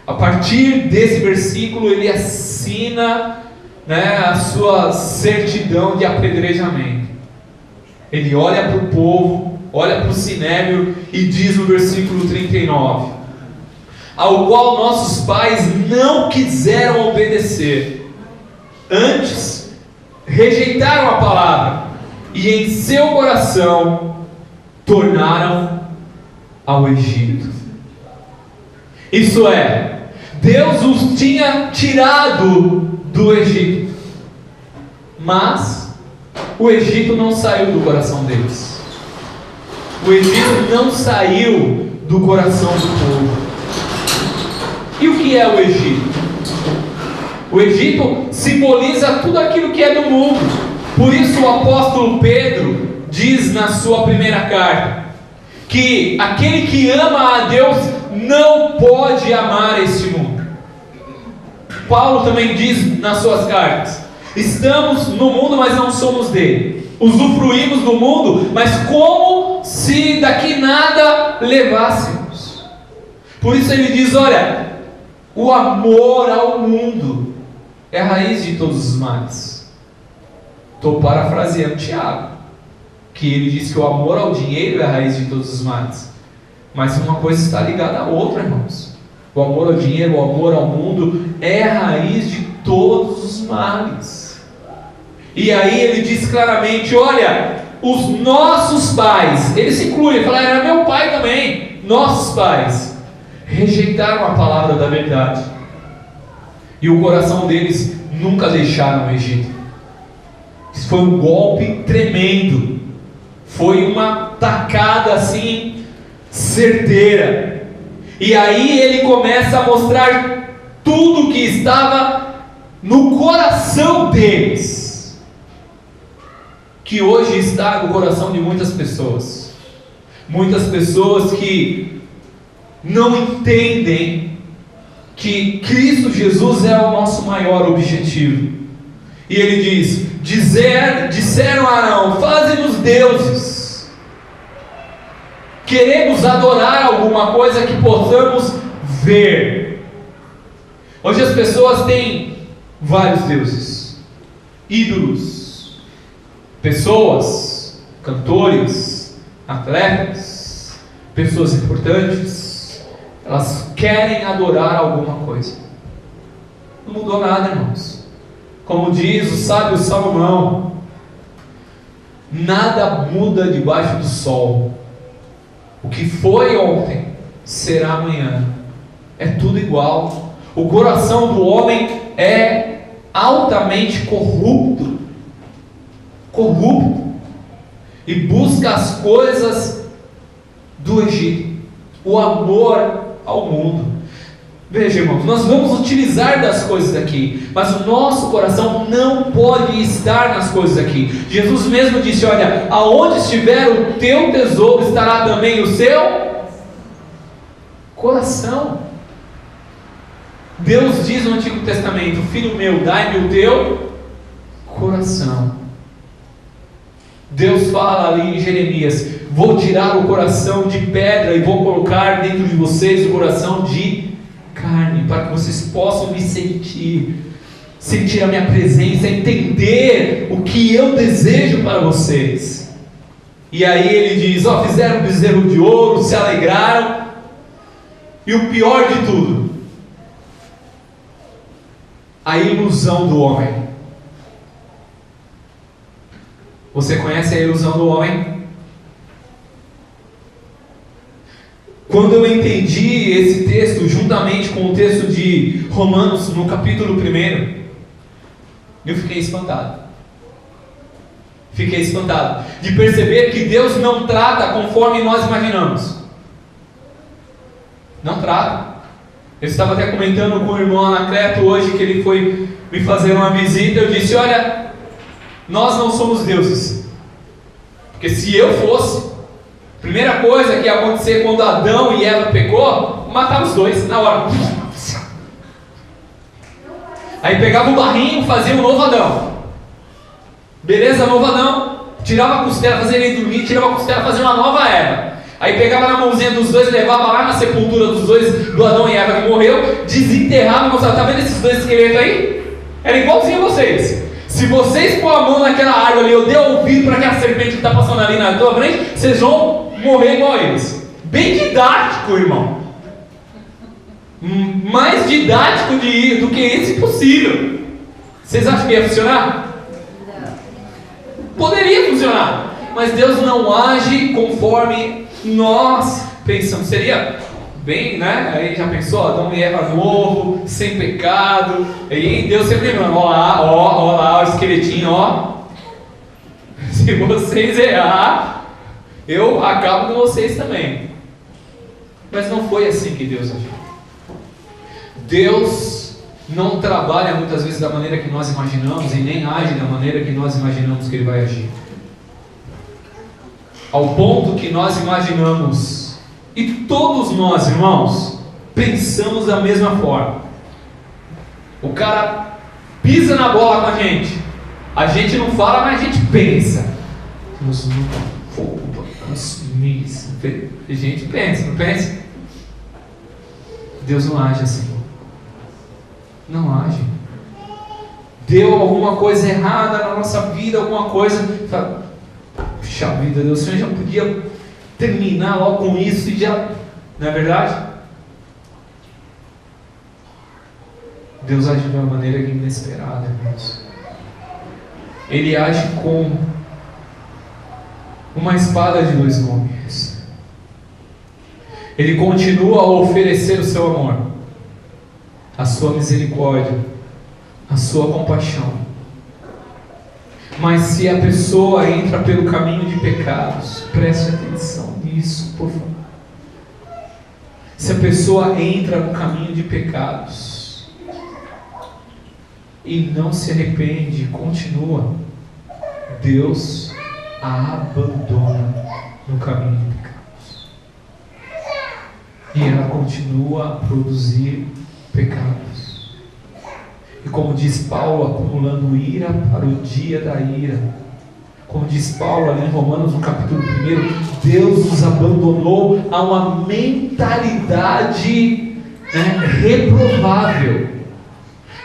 A partir desse versículo ele assina a sua certidão de apedrejamento. Ele olha para o povo, olha para o sinédrio e diz no versículo 39: ao qual nossos pais não quiseram obedecer, antes rejeitaram a palavra, e em seu coração tornaram ao Egito. Isso é, Deus os tinha tirado do Egito, mas o Egito não saiu do coração deles. O Egito não saiu do coração do povo. E o que é o Egito? O Egito simboliza tudo aquilo que é do mundo. Por isso o apóstolo Pedro diz na sua primeira carta que aquele que ama a Deus não pode amar este mundo. Paulo também diz nas suas cartas: estamos no mundo, mas não somos dele. Usufruímos do mundo, mas como se daqui nada levássemos. Por isso ele diz: olha, o amor ao mundo é a raiz de todos os males. Estou parafraseando Tiago, que ele diz que o amor ao dinheiro é a raiz de todos os males. Mas uma coisa está ligada à outra, irmãos. O amor ao dinheiro, o amor ao mundo é a raiz de todos os males. E aí ele diz claramente: olha, os nossos pais, ele se inclui, ele fala: era meu pai também, nossos pais rejeitaram a palavra da verdade. E o coração deles nunca deixaram o Egito. Isso foi um golpe tremendo. Foi uma tacada assim, certeira. E aí ele começa a mostrar tudo que estava no coração deles, que hoje está no coração de muitas pessoas. Muitas pessoas que não entendem que Cristo Jesus é o nosso maior objetivo. E ele diz: disseram a Arão, faze-nos deuses. Queremos adorar alguma coisa que possamos ver. Hoje as pessoas têm vários deuses, ídolos, pessoas, cantores, atletas, pessoas importantes. Elas querem adorar alguma coisa. Não mudou nada, irmãos. Como diz o sábio Salomão, nada muda debaixo do sol. O que foi ontem será amanhã. É tudo igual. O coração do homem é altamente corrupto, e busca as coisas do Egito, o amor ao mundo. Veja, irmãos, nós vamos utilizar das coisas aqui, mas o nosso coração não pode estar nas coisas aqui. Jesus mesmo disse: olha, aonde estiver o teu tesouro, estará também o seu coração. Deus diz no Antigo Testamento: filho meu, dai-me o teu coração. Deus fala ali em Jeremias: vou tirar o coração de pedra e vou colocar dentro de vocês o coração de carne, para que vocês possam me sentir a minha presença, entender o que eu desejo para vocês. E aí ele diz: ó, fizeram um bezerro de ouro, se alegraram, e o pior de tudo, a ilusão do homem. Você conhece a ilusão do homem? Quando eu entendi esse texto, juntamente com o texto de Romanos, no capítulo 1, eu fiquei espantado. Fiquei espantado de perceber que Deus não trata conforme nós imaginamos. Não trata. Eu estava até comentando com o irmão Anacleto hoje, que ele foi me fazer uma visita. Eu disse: olha, nós não somos deuses. Porque se eu fosse, a primeira coisa que ia acontecer quando Adão e Eva pecou, matava os dois na hora. Aí pegava o barrinho, fazia um novo Adão. Beleza, novo Adão. Tirava a costela, fazia ele dormir, tirava a costela, fazia uma nova Eva. Aí pegava na mãozinha dos dois, levava lá na sepultura dos dois, do Adão e Eva que morreu, desenterrava e mostrava: tá vendo esses dois esqueletos aí? Era igualzinho a vocês. Se vocês pôr a mão naquela árvore ali, eu der ouvido para aquela serpente que está passando ali na tua frente, vocês vão morrer igual a eles. Bem didático, irmão. Mais didático do que esse possível. Vocês acham que ia funcionar? Poderia funcionar, mas Deus não age conforme nós pensamos. Seria bem, né? Aí já pensou, Adão e Eva novo, sem pecado. Aí Deus sempre lembrando: ó lá, o esqueletinho, ó. Se vocês errar, eu acabo com vocês também. Mas não foi assim que Deus agiu. Deus não trabalha muitas vezes da maneira que nós imaginamos, e nem age da maneira que nós imaginamos que Ele vai agir. Ao ponto que nós imaginamos, e todos nós, irmãos, pensamos da mesma forma. O cara pisa na bola com a gente não fala, mas a gente pensa. Deus nunca vou consumir isso. A gente pensa, não pensa? Deus não age assim. Não age. Deu alguma coisa errada na nossa vida, alguma coisa, fala: puxa vida, Deus, o Senhor já podia terminar logo com isso e já... Não é verdade? Deus age de uma maneira inesperada, irmãos. Ele age com uma espada de dois gumes. Ele continua a oferecer o seu amor, a sua misericórdia, sua compaixão. Mas se a pessoa entra pelo caminho de pecados, preste atenção nisso, por favor. Se a pessoa entra no caminho de pecados e não se arrepende, continua, Deus a abandona no caminho de pecados. E ela continua a produzir pecados. E como diz Paulo, acumulando ira para o dia da ira. Como diz Paulo ali em Romanos, no capítulo 1, Deus nos abandonou a uma mentalidade reprovável.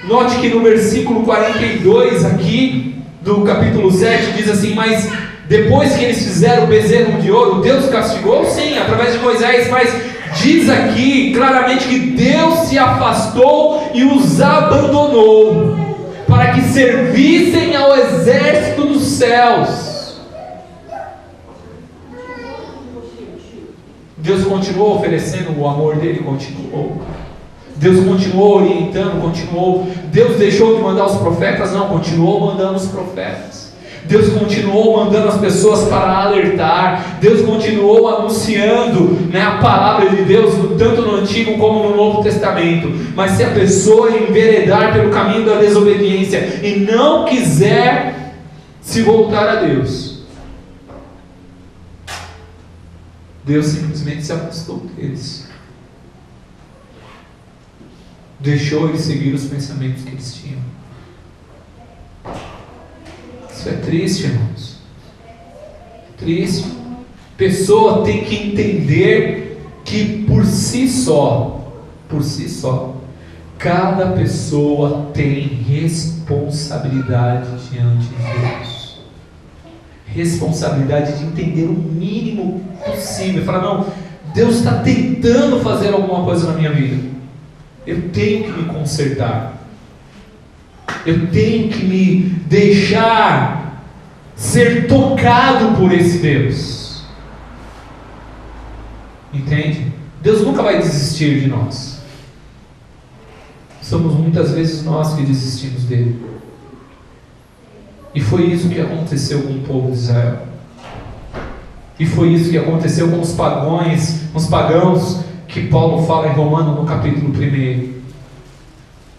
Note que no versículo 42 aqui, do capítulo 7, diz assim: mas depois que eles fizeram o bezerro de ouro, Deus castigou? Sim, através de Moisés, mas diz aqui claramente que Deus se afastou e os abandonou, para que servissem ao exército dos céus. Deus continuou oferecendo o amor dele, continuou. Deus continuou orientando, continuou. Deus deixou de mandar os profetas? Não, continuou mandando os profetas. Deus continuou mandando as pessoas para alertar. Deus continuou anunciando a palavra de Deus, tanto no Antigo como no Novo Testamento. Mas se a pessoa enveredar pelo caminho da desobediência e não quiser se voltar a Deus, Deus simplesmente se afastou deles, deixou eles seguir os pensamentos que eles tinham. Isso é triste, irmãos. Triste. Pessoa tem que entender que por si só, cada pessoa tem responsabilidade diante de Deus. Responsabilidade de entender o mínimo possível. Falar, não, Deus está tentando fazer alguma coisa na minha vida. Eu tenho que me consertar. Eu tenho que me deixar ser tocado por esse Deus. Entende? Deus nunca vai desistir de nós. Somos muitas vezes nós que desistimos dele. E foi isso que aconteceu com o povo de Israel. E foi isso que aconteceu com os pagãos, que Paulo fala em Romanos no capítulo 1.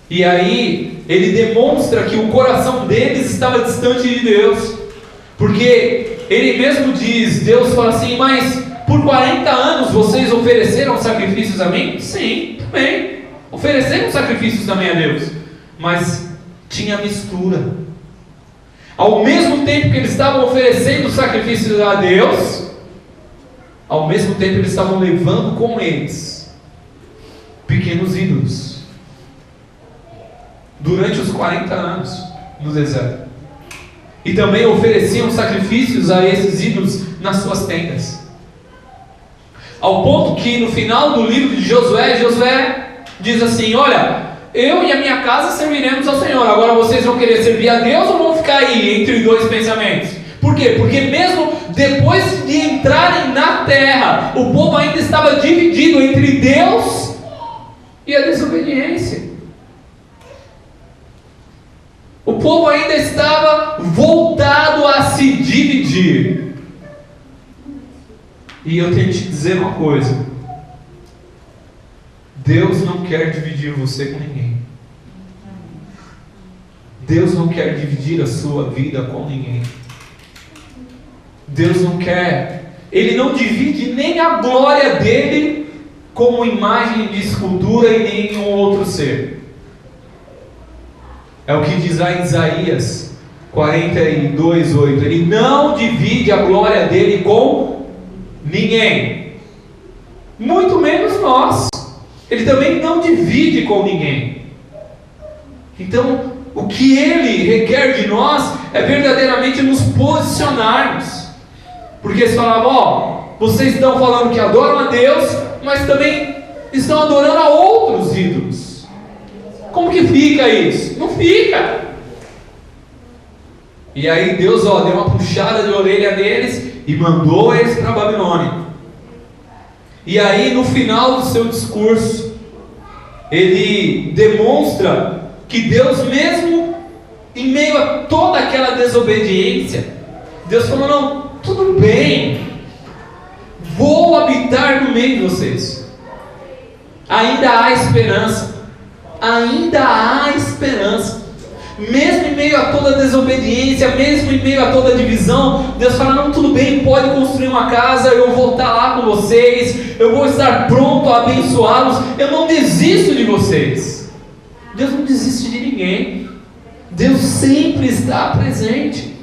E aí ele demonstra que o coração deles estava distante de Deus, porque ele mesmo diz, Deus fala assim, mas por 40 anos vocês ofereceram sacrifícios a mim? Sim, também, ofereceram sacrifícios também a Deus, mas tinha mistura. Ao mesmo tempo que eles estavam oferecendo sacrifícios a Deus, ao mesmo tempo eles estavam levando com eles pequenos ídolos, durante os 40 anos no deserto. E também ofereciam sacrifícios a esses ídolos nas suas tendas. Ao ponto que no final do livro de Josué diz assim, olha, eu e a minha casa serviremos ao Senhor. Agora vocês vão querer servir a Deus ou vão ficar aí entre dois pensamentos? Por quê? Porque mesmo depois de entrarem na terra, o povo ainda estava dividido entre Deus e a desobediência. O povo ainda estava voltado a se dividir. E eu tenho que te dizer uma coisa: Deus não quer dividir você com ninguém. Deus não quer dividir a sua vida com ninguém. Deus não quer. Ele não divide nem a glória dele como imagem de escultura e nenhum outro ser. É o que diz lá em Isaías 42:8. Ele não divide a glória dele com ninguém, muito menos nós. Ele também não divide com ninguém. Então, o que ele requer de nós é verdadeiramente nos posicionarmos. Porque eles falavam, vocês estão falando que adoram a Deus, mas também estão adorando a outros ídolos. Como que fica isso? Não fica. E aí Deus deu uma puxada de orelha neles e mandou eles para a Babilônia. E aí no final do seu discurso, ele demonstra que Deus, mesmo a toda aquela desobediência, Deus falou: não, tudo bem, vou habitar no meio de vocês. Ainda há esperança. Ainda há esperança. Mesmo em meio a toda desobediência, mesmo em meio a toda divisão, Deus fala: não, tudo bem, pode construir uma casa, eu vou estar lá com vocês, eu vou estar pronto a abençoá-los, eu não desisto de vocês. Deus não desiste de ninguém. Deus sempre está presente.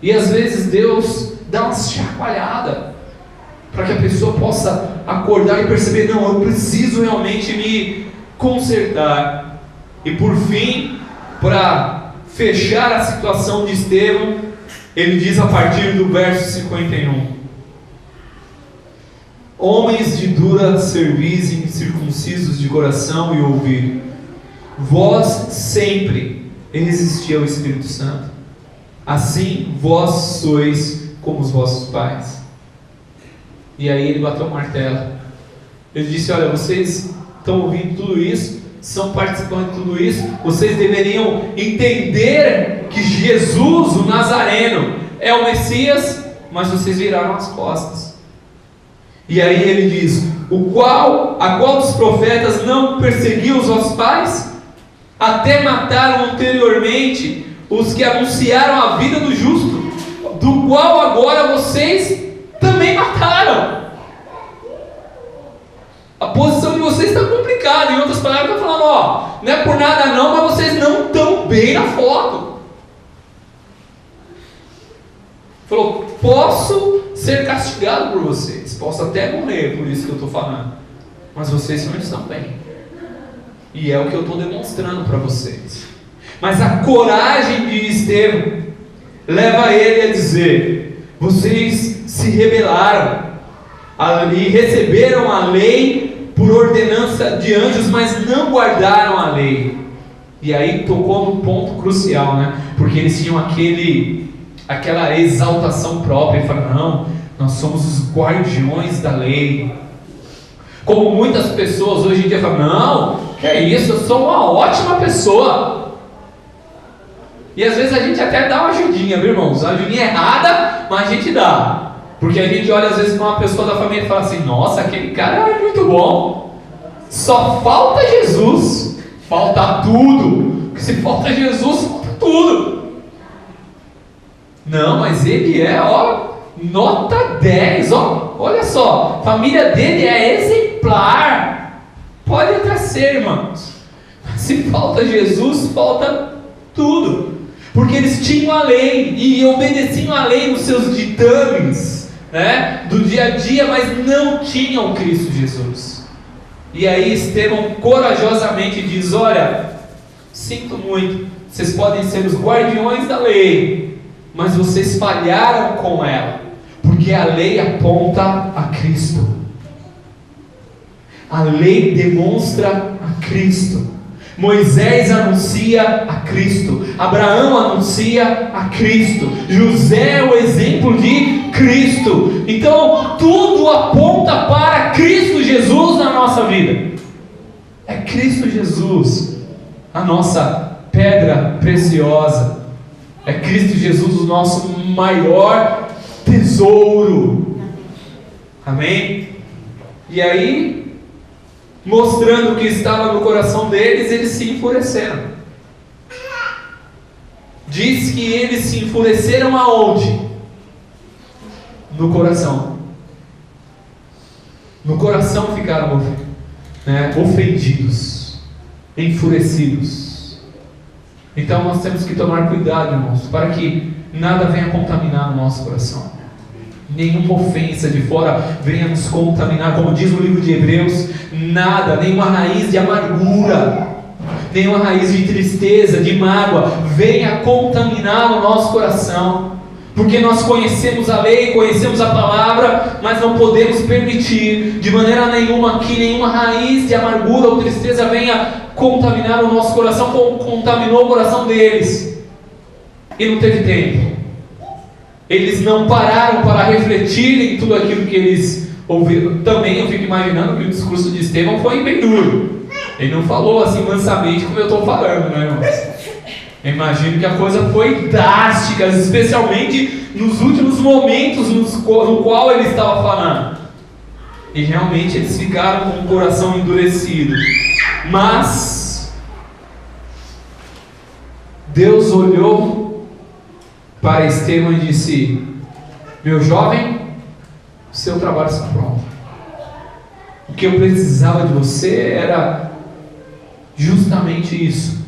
E às vezes Deus dá uma chacoalhada para que a pessoa possa acordar e perceber: não, eu preciso realmente me consertar. E por fim, para fechar a situação de Estevão, ele diz a partir do verso 51: homens de dura cerviz, incircuncisos de coração e ouvido, vós sempre resisti ao Espírito Santo, assim vós sois como os vossos pais. E aí ele bateu o martelo. Ele disse: olha, vocês estão ouvindo tudo isso, são participantes de tudo isso, vocês deveriam entender que Jesus, o Nazareno, é o Messias, mas vocês viraram as costas. E aí ele diz: a qual dos profetas não perseguiu os vossos pais? Até mataram anteriormente os que anunciaram a vida do justo, do qual agora vocês também mataram. A posição de vocês está complicada. Em outras palavras, está falando: ó, não é por nada não, mas vocês não estão bem na foto. Falou: posso ser castigado por vocês, posso até morrer por isso que eu estou falando, mas vocês não estão bem. E é o que eu estou demonstrando para vocês. Mas a coragem de Estevão leva ele a dizer: vocês se rebelaram e receberam a lei por ordenança de anjos, mas não guardaram a lei. E aí tocou num ponto crucial, né? Porque eles tinham aquela exaltação própria, e falaram: não, nós somos os guardiões da lei. Como muitas pessoas hoje em dia falam: não, que é isso, eu sou uma ótima pessoa. E às vezes a gente até dá uma ajudinha, viu, irmãos? Uma ajudinha errada, mas a gente dá. Porque a gente olha às vezes para uma pessoa da família e fala assim: nossa, aquele cara é muito bom, só falta Jesus. Falta tudo. Se falta Jesus, falta tudo. Não, mas ele é, ó, nota 10, ó. Olha só, a família dele é exemplar. Pode até ser, irmãos. Se falta Jesus, falta tudo. Porque eles tinham a lei e obedeciam a lei nos seus ditames, né, do dia a dia, mas não tinham Cristo Jesus. E aí Estevão corajosamente diz: olha, sinto muito, vocês podem ser os guardiões da lei, mas vocês falharam com ela, porque a lei aponta a Cristo. A lei demonstra a Cristo. Moisés anuncia a Cristo, Abraão anuncia a Cristo, José é o exemplo de Cristo. Então tudo aponta para Cristo Jesus na nossa vida. É Cristo Jesus a nossa pedra preciosa, é Cristo Jesus o nosso maior tesouro. Amém? E aí, mostrando o que estava no coração deles, eles se enfureceram. Diz que eles se enfureceram aonde? No coração. No coração ficaram ofendidos, enfurecidos. Então nós temos que tomar cuidado, irmãos, para que nada venha contaminar o nosso coração. Nenhuma ofensa de fora venha nos contaminar, como diz o livro de Hebreus. Nada, nenhuma raiz de amargura, nenhuma raiz de tristeza, de mágoa venha contaminar o nosso coração, porque nós conhecemos a lei, conhecemos a palavra, mas não podemos permitir de maneira nenhuma que nenhuma raiz de amargura ou tristeza venha contaminar o nosso coração, como contaminou o coração deles. E não teve tempo. Eles não pararam para refletir em tudo aquilo que eles ouviram. Também eu fico imaginando que o discurso de Estevão foi bem duro. Ele não falou assim mansamente como eu estou falando, né, irmãos? Eu imagino que a coisa foi drástica, especialmente nos últimos momentos no qual ele estava falando. E realmente eles ficaram com o coração endurecido. Mas Deus olhou para Estevão e disse: meu jovem, o seu trabalho está pronto. O que eu precisava de você era justamente isso.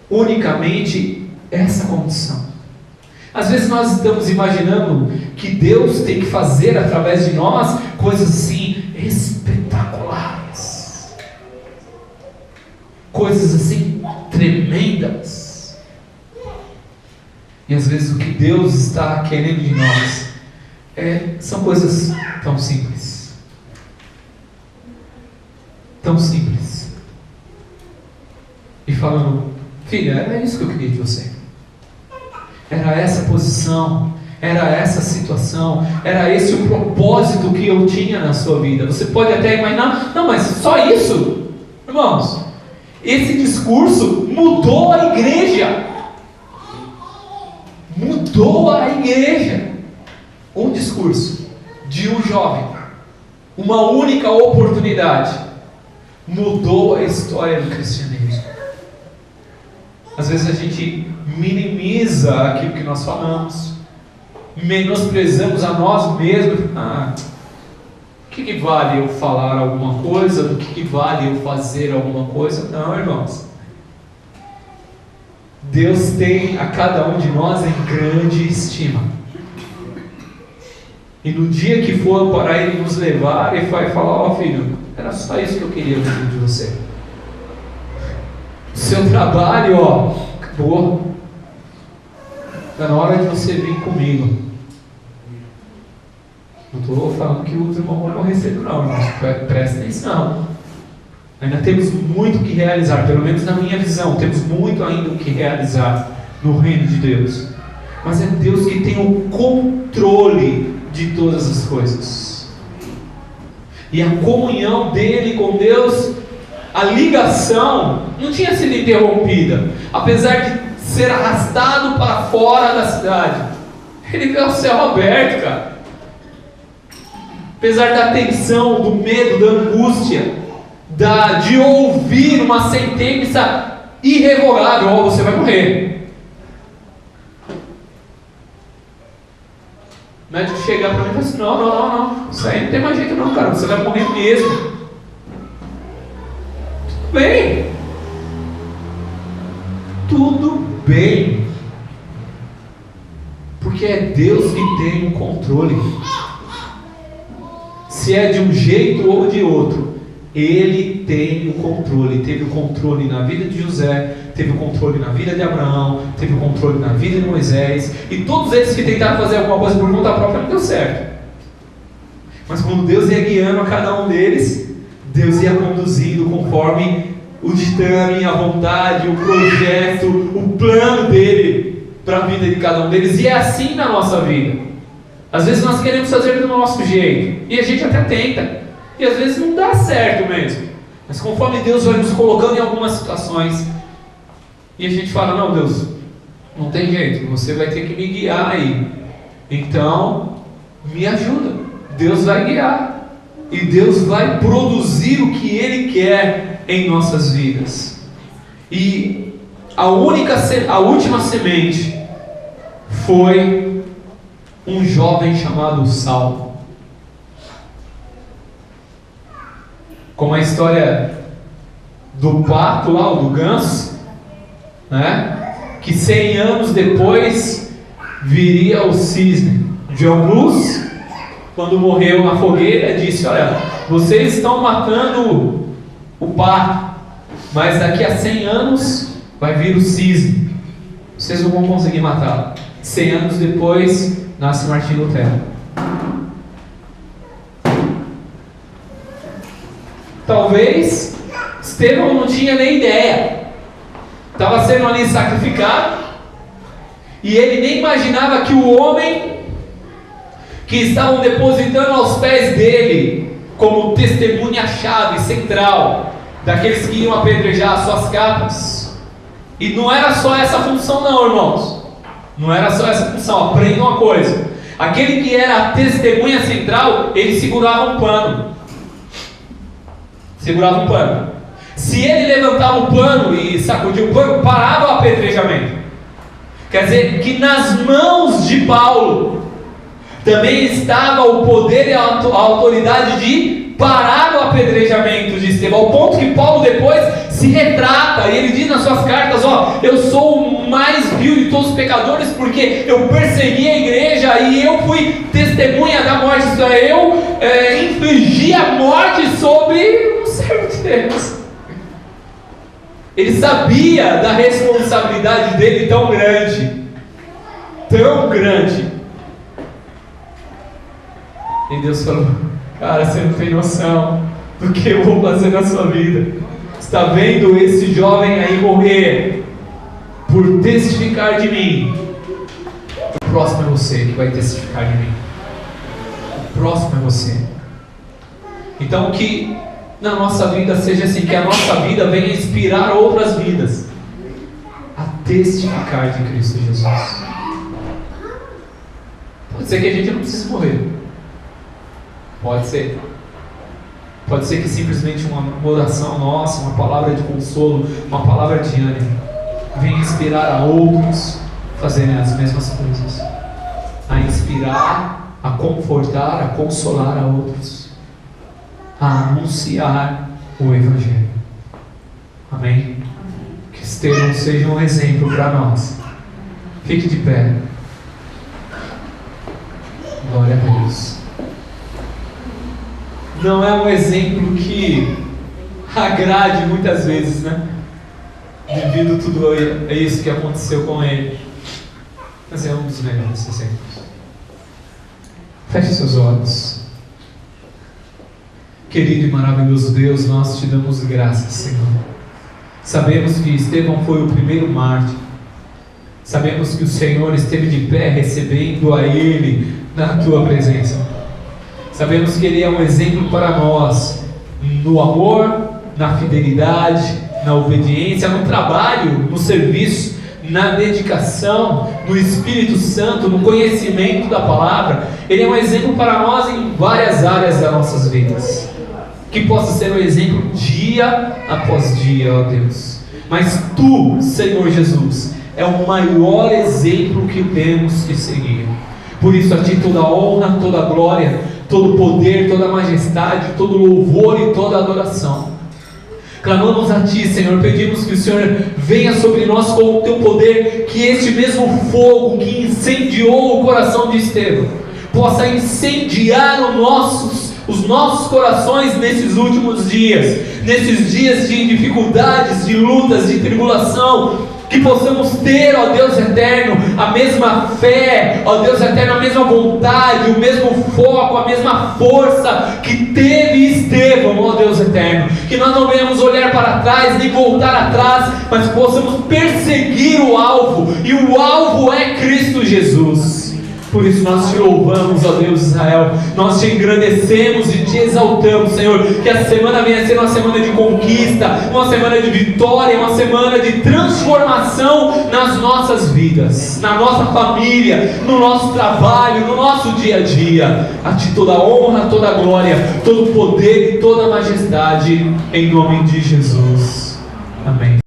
Unicamente essa condição. Às vezes nós estamos imaginando que Deus tem que fazer através de nós coisas assim espetaculares, coisas assim tremendas. E às vezes o que Deus está querendo de nós são coisas tão simples, tão simples. E falando: filha, era isso que eu queria de você. Era essa posição, era essa situação, era esse o propósito que eu tinha na sua vida. Você pode até imaginar: não, mas só isso? Irmãos, esse discurso mudou a igreja. Mudou a igreja. Um discurso de um jovem, uma única oportunidade, mudou a história do cristianismo. Às vezes a gente minimiza aquilo que nós falamos, menosprezamos a nós mesmos. O que vale eu falar alguma coisa? Do que vale eu fazer alguma coisa? Não, irmãos. Deus tem a cada um de nós em grande estima. E no dia que for para Ele nos levar, Ele vai falar: ó filho, era só isso que eu queria de você. O seu trabalho, acabou. Está na hora de você vir comigo. Não estou falando que os irmãos vão morrer cedo, não, irmãos. Presta atenção. Ainda temos muito o que realizar, pelo menos na minha visão, temos muito ainda o que realizar no reino de Deus. Mas é Deus que tem o controle de todas as coisas. E a comunhão dele com Deus, a ligação, não tinha sido interrompida. Apesar de ser arrastado para fora da cidade, ele vê o céu aberto, cara. Apesar da tensão, do medo, da angústia, de ouvir uma sentença irrevogável: ó, você vai morrer. O médico chega para mim e fala assim: não, isso aí não tem mais jeito não, cara, você vai morrer mesmo. Tudo bem. Tudo bem. Porque é Deus que tem o controle. Se é de um jeito ou de outro, Ele tem o controle. Teve o controle na vida de José, teve o controle na vida de Abraão, teve o controle na vida de Moisés. E todos eles que tentaram fazer alguma coisa por conta própria não deu certo. Mas quando Deus ia guiando a cada um deles, Deus ia conduzindo conforme o ditame, a vontade, o projeto, o plano dele para a vida de cada um deles. E é assim na nossa vida. Às vezes nós queremos fazer do nosso jeito, e a gente até tenta, e às vezes não dá certo mesmo. Mas conforme Deus vai nos colocando em algumas situações, e a gente fala: não, Deus, não tem jeito, você vai ter que me guiar aí. Então, me ajuda. Deus vai guiar, e Deus vai produzir o que Ele quer em nossas vidas. E a última semente foi um jovem chamado Saulo. Como a história do pato lá, do ganso, né? Que 100 anos depois viria o cisne. John Luz, quando morreu na fogueira, disse: olha, vocês estão matando o pato, mas daqui a 100 anos vai vir o cisne. Vocês não vão conseguir matá-lo. 100 anos depois nasce Martim Lutero. Talvez Estevão não tinha nem ideia. Estava sendo ali sacrificado, e ele nem imaginava que o homem que estavam depositando aos pés dele como testemunha-chave central daqueles que iam apedrejar as suas capas, E não era só essa função não, irmãos. Não era só essa função. Aprenda uma coisa. Aquele que era a testemunha central, ele segurava um pano. Segurava um pano. Se ele levantava o pano e sacudia o pano, parava o apedrejamento. Quer dizer que nas mãos de Paulo também estava o poder e a autoridade de parar o apedrejamento de Estevão, ao ponto que Paulo depois se retrata, e ele diz nas suas cartas, eu sou o mais vil de todos os pecadores, porque eu persegui a igreja, e eu fui testemunha da morte, eu infligi a morte sobre um servo de Deus. Ele sabia da responsabilidade dele tão grande, e Deus falou: cara, você não tem noção do que eu vou fazer na sua vida. Está vendo esse jovem aí morrer por testificar de mim? O próximo é você que vai testificar de mim. O próximo é você. Então que na nossa vida seja assim, que a nossa vida venha inspirar outras vidas a testificar de Cristo Jesus. Pode ser que a gente não precise morrer. Pode ser. Pode ser que simplesmente uma oração nossa, uma palavra de consolo, uma palavra de ânimo, venha inspirar a outros a fazerem as mesmas coisas. A inspirar, a confortar, a consolar a outros, a anunciar o Evangelho. Amém? Que Estevão seja um exemplo para nós. Fique de pé. Glória a Deus. Não é um exemplo que agrade muitas vezes, né? Devido tudo a isso que aconteceu com ele. Mas é um dos melhores exemplos. Feche seus olhos. Querido e maravilhoso Deus, nós te damos graças, Senhor. Sabemos que Estevão foi o primeiro mártir. Sabemos que o Senhor esteve de pé recebendo a ele na tua presença. Sabemos que ele é um exemplo para nós no amor, na fidelidade, na obediência, no trabalho, no serviço, na dedicação, no Espírito Santo, no conhecimento da palavra. Ele é um exemplo para nós em várias áreas das nossas vidas. Que possa ser um exemplo dia após dia, ó Deus. Mas tu, Senhor Jesus, é o maior exemplo que temos que seguir. Por isso a ti toda a honra, toda a glória, todo o poder, toda a majestade, todo o louvor e toda a adoração. Clamamos a ti, Senhor, pedimos que o Senhor venha sobre nós com o teu poder, que este mesmo fogo que incendiou o coração de Estevão possa incendiar os nossos corações nesses últimos dias, nesses dias de dificuldades, de lutas, de tribulação. Que possamos ter, ó Deus eterno, a mesma fé, ó Deus eterno, a mesma vontade, o mesmo foco, a mesma força que teve Estevão, ó Deus eterno. Que nós não venhamos olhar para trás, nem voltar atrás, mas possamos perseguir o alvo, e o alvo é Cristo Jesus. Por isso nós te louvamos, ó Deus de Israel, nós te engrandecemos e te exaltamos, Senhor, que a semana venha a ser uma semana de conquista, uma semana de vitória, uma semana de transformação nas nossas vidas, na nossa família, no nosso trabalho, no nosso dia a dia. A ti toda a honra, toda a glória, todo o poder e toda a majestade, em nome de Jesus. Amém.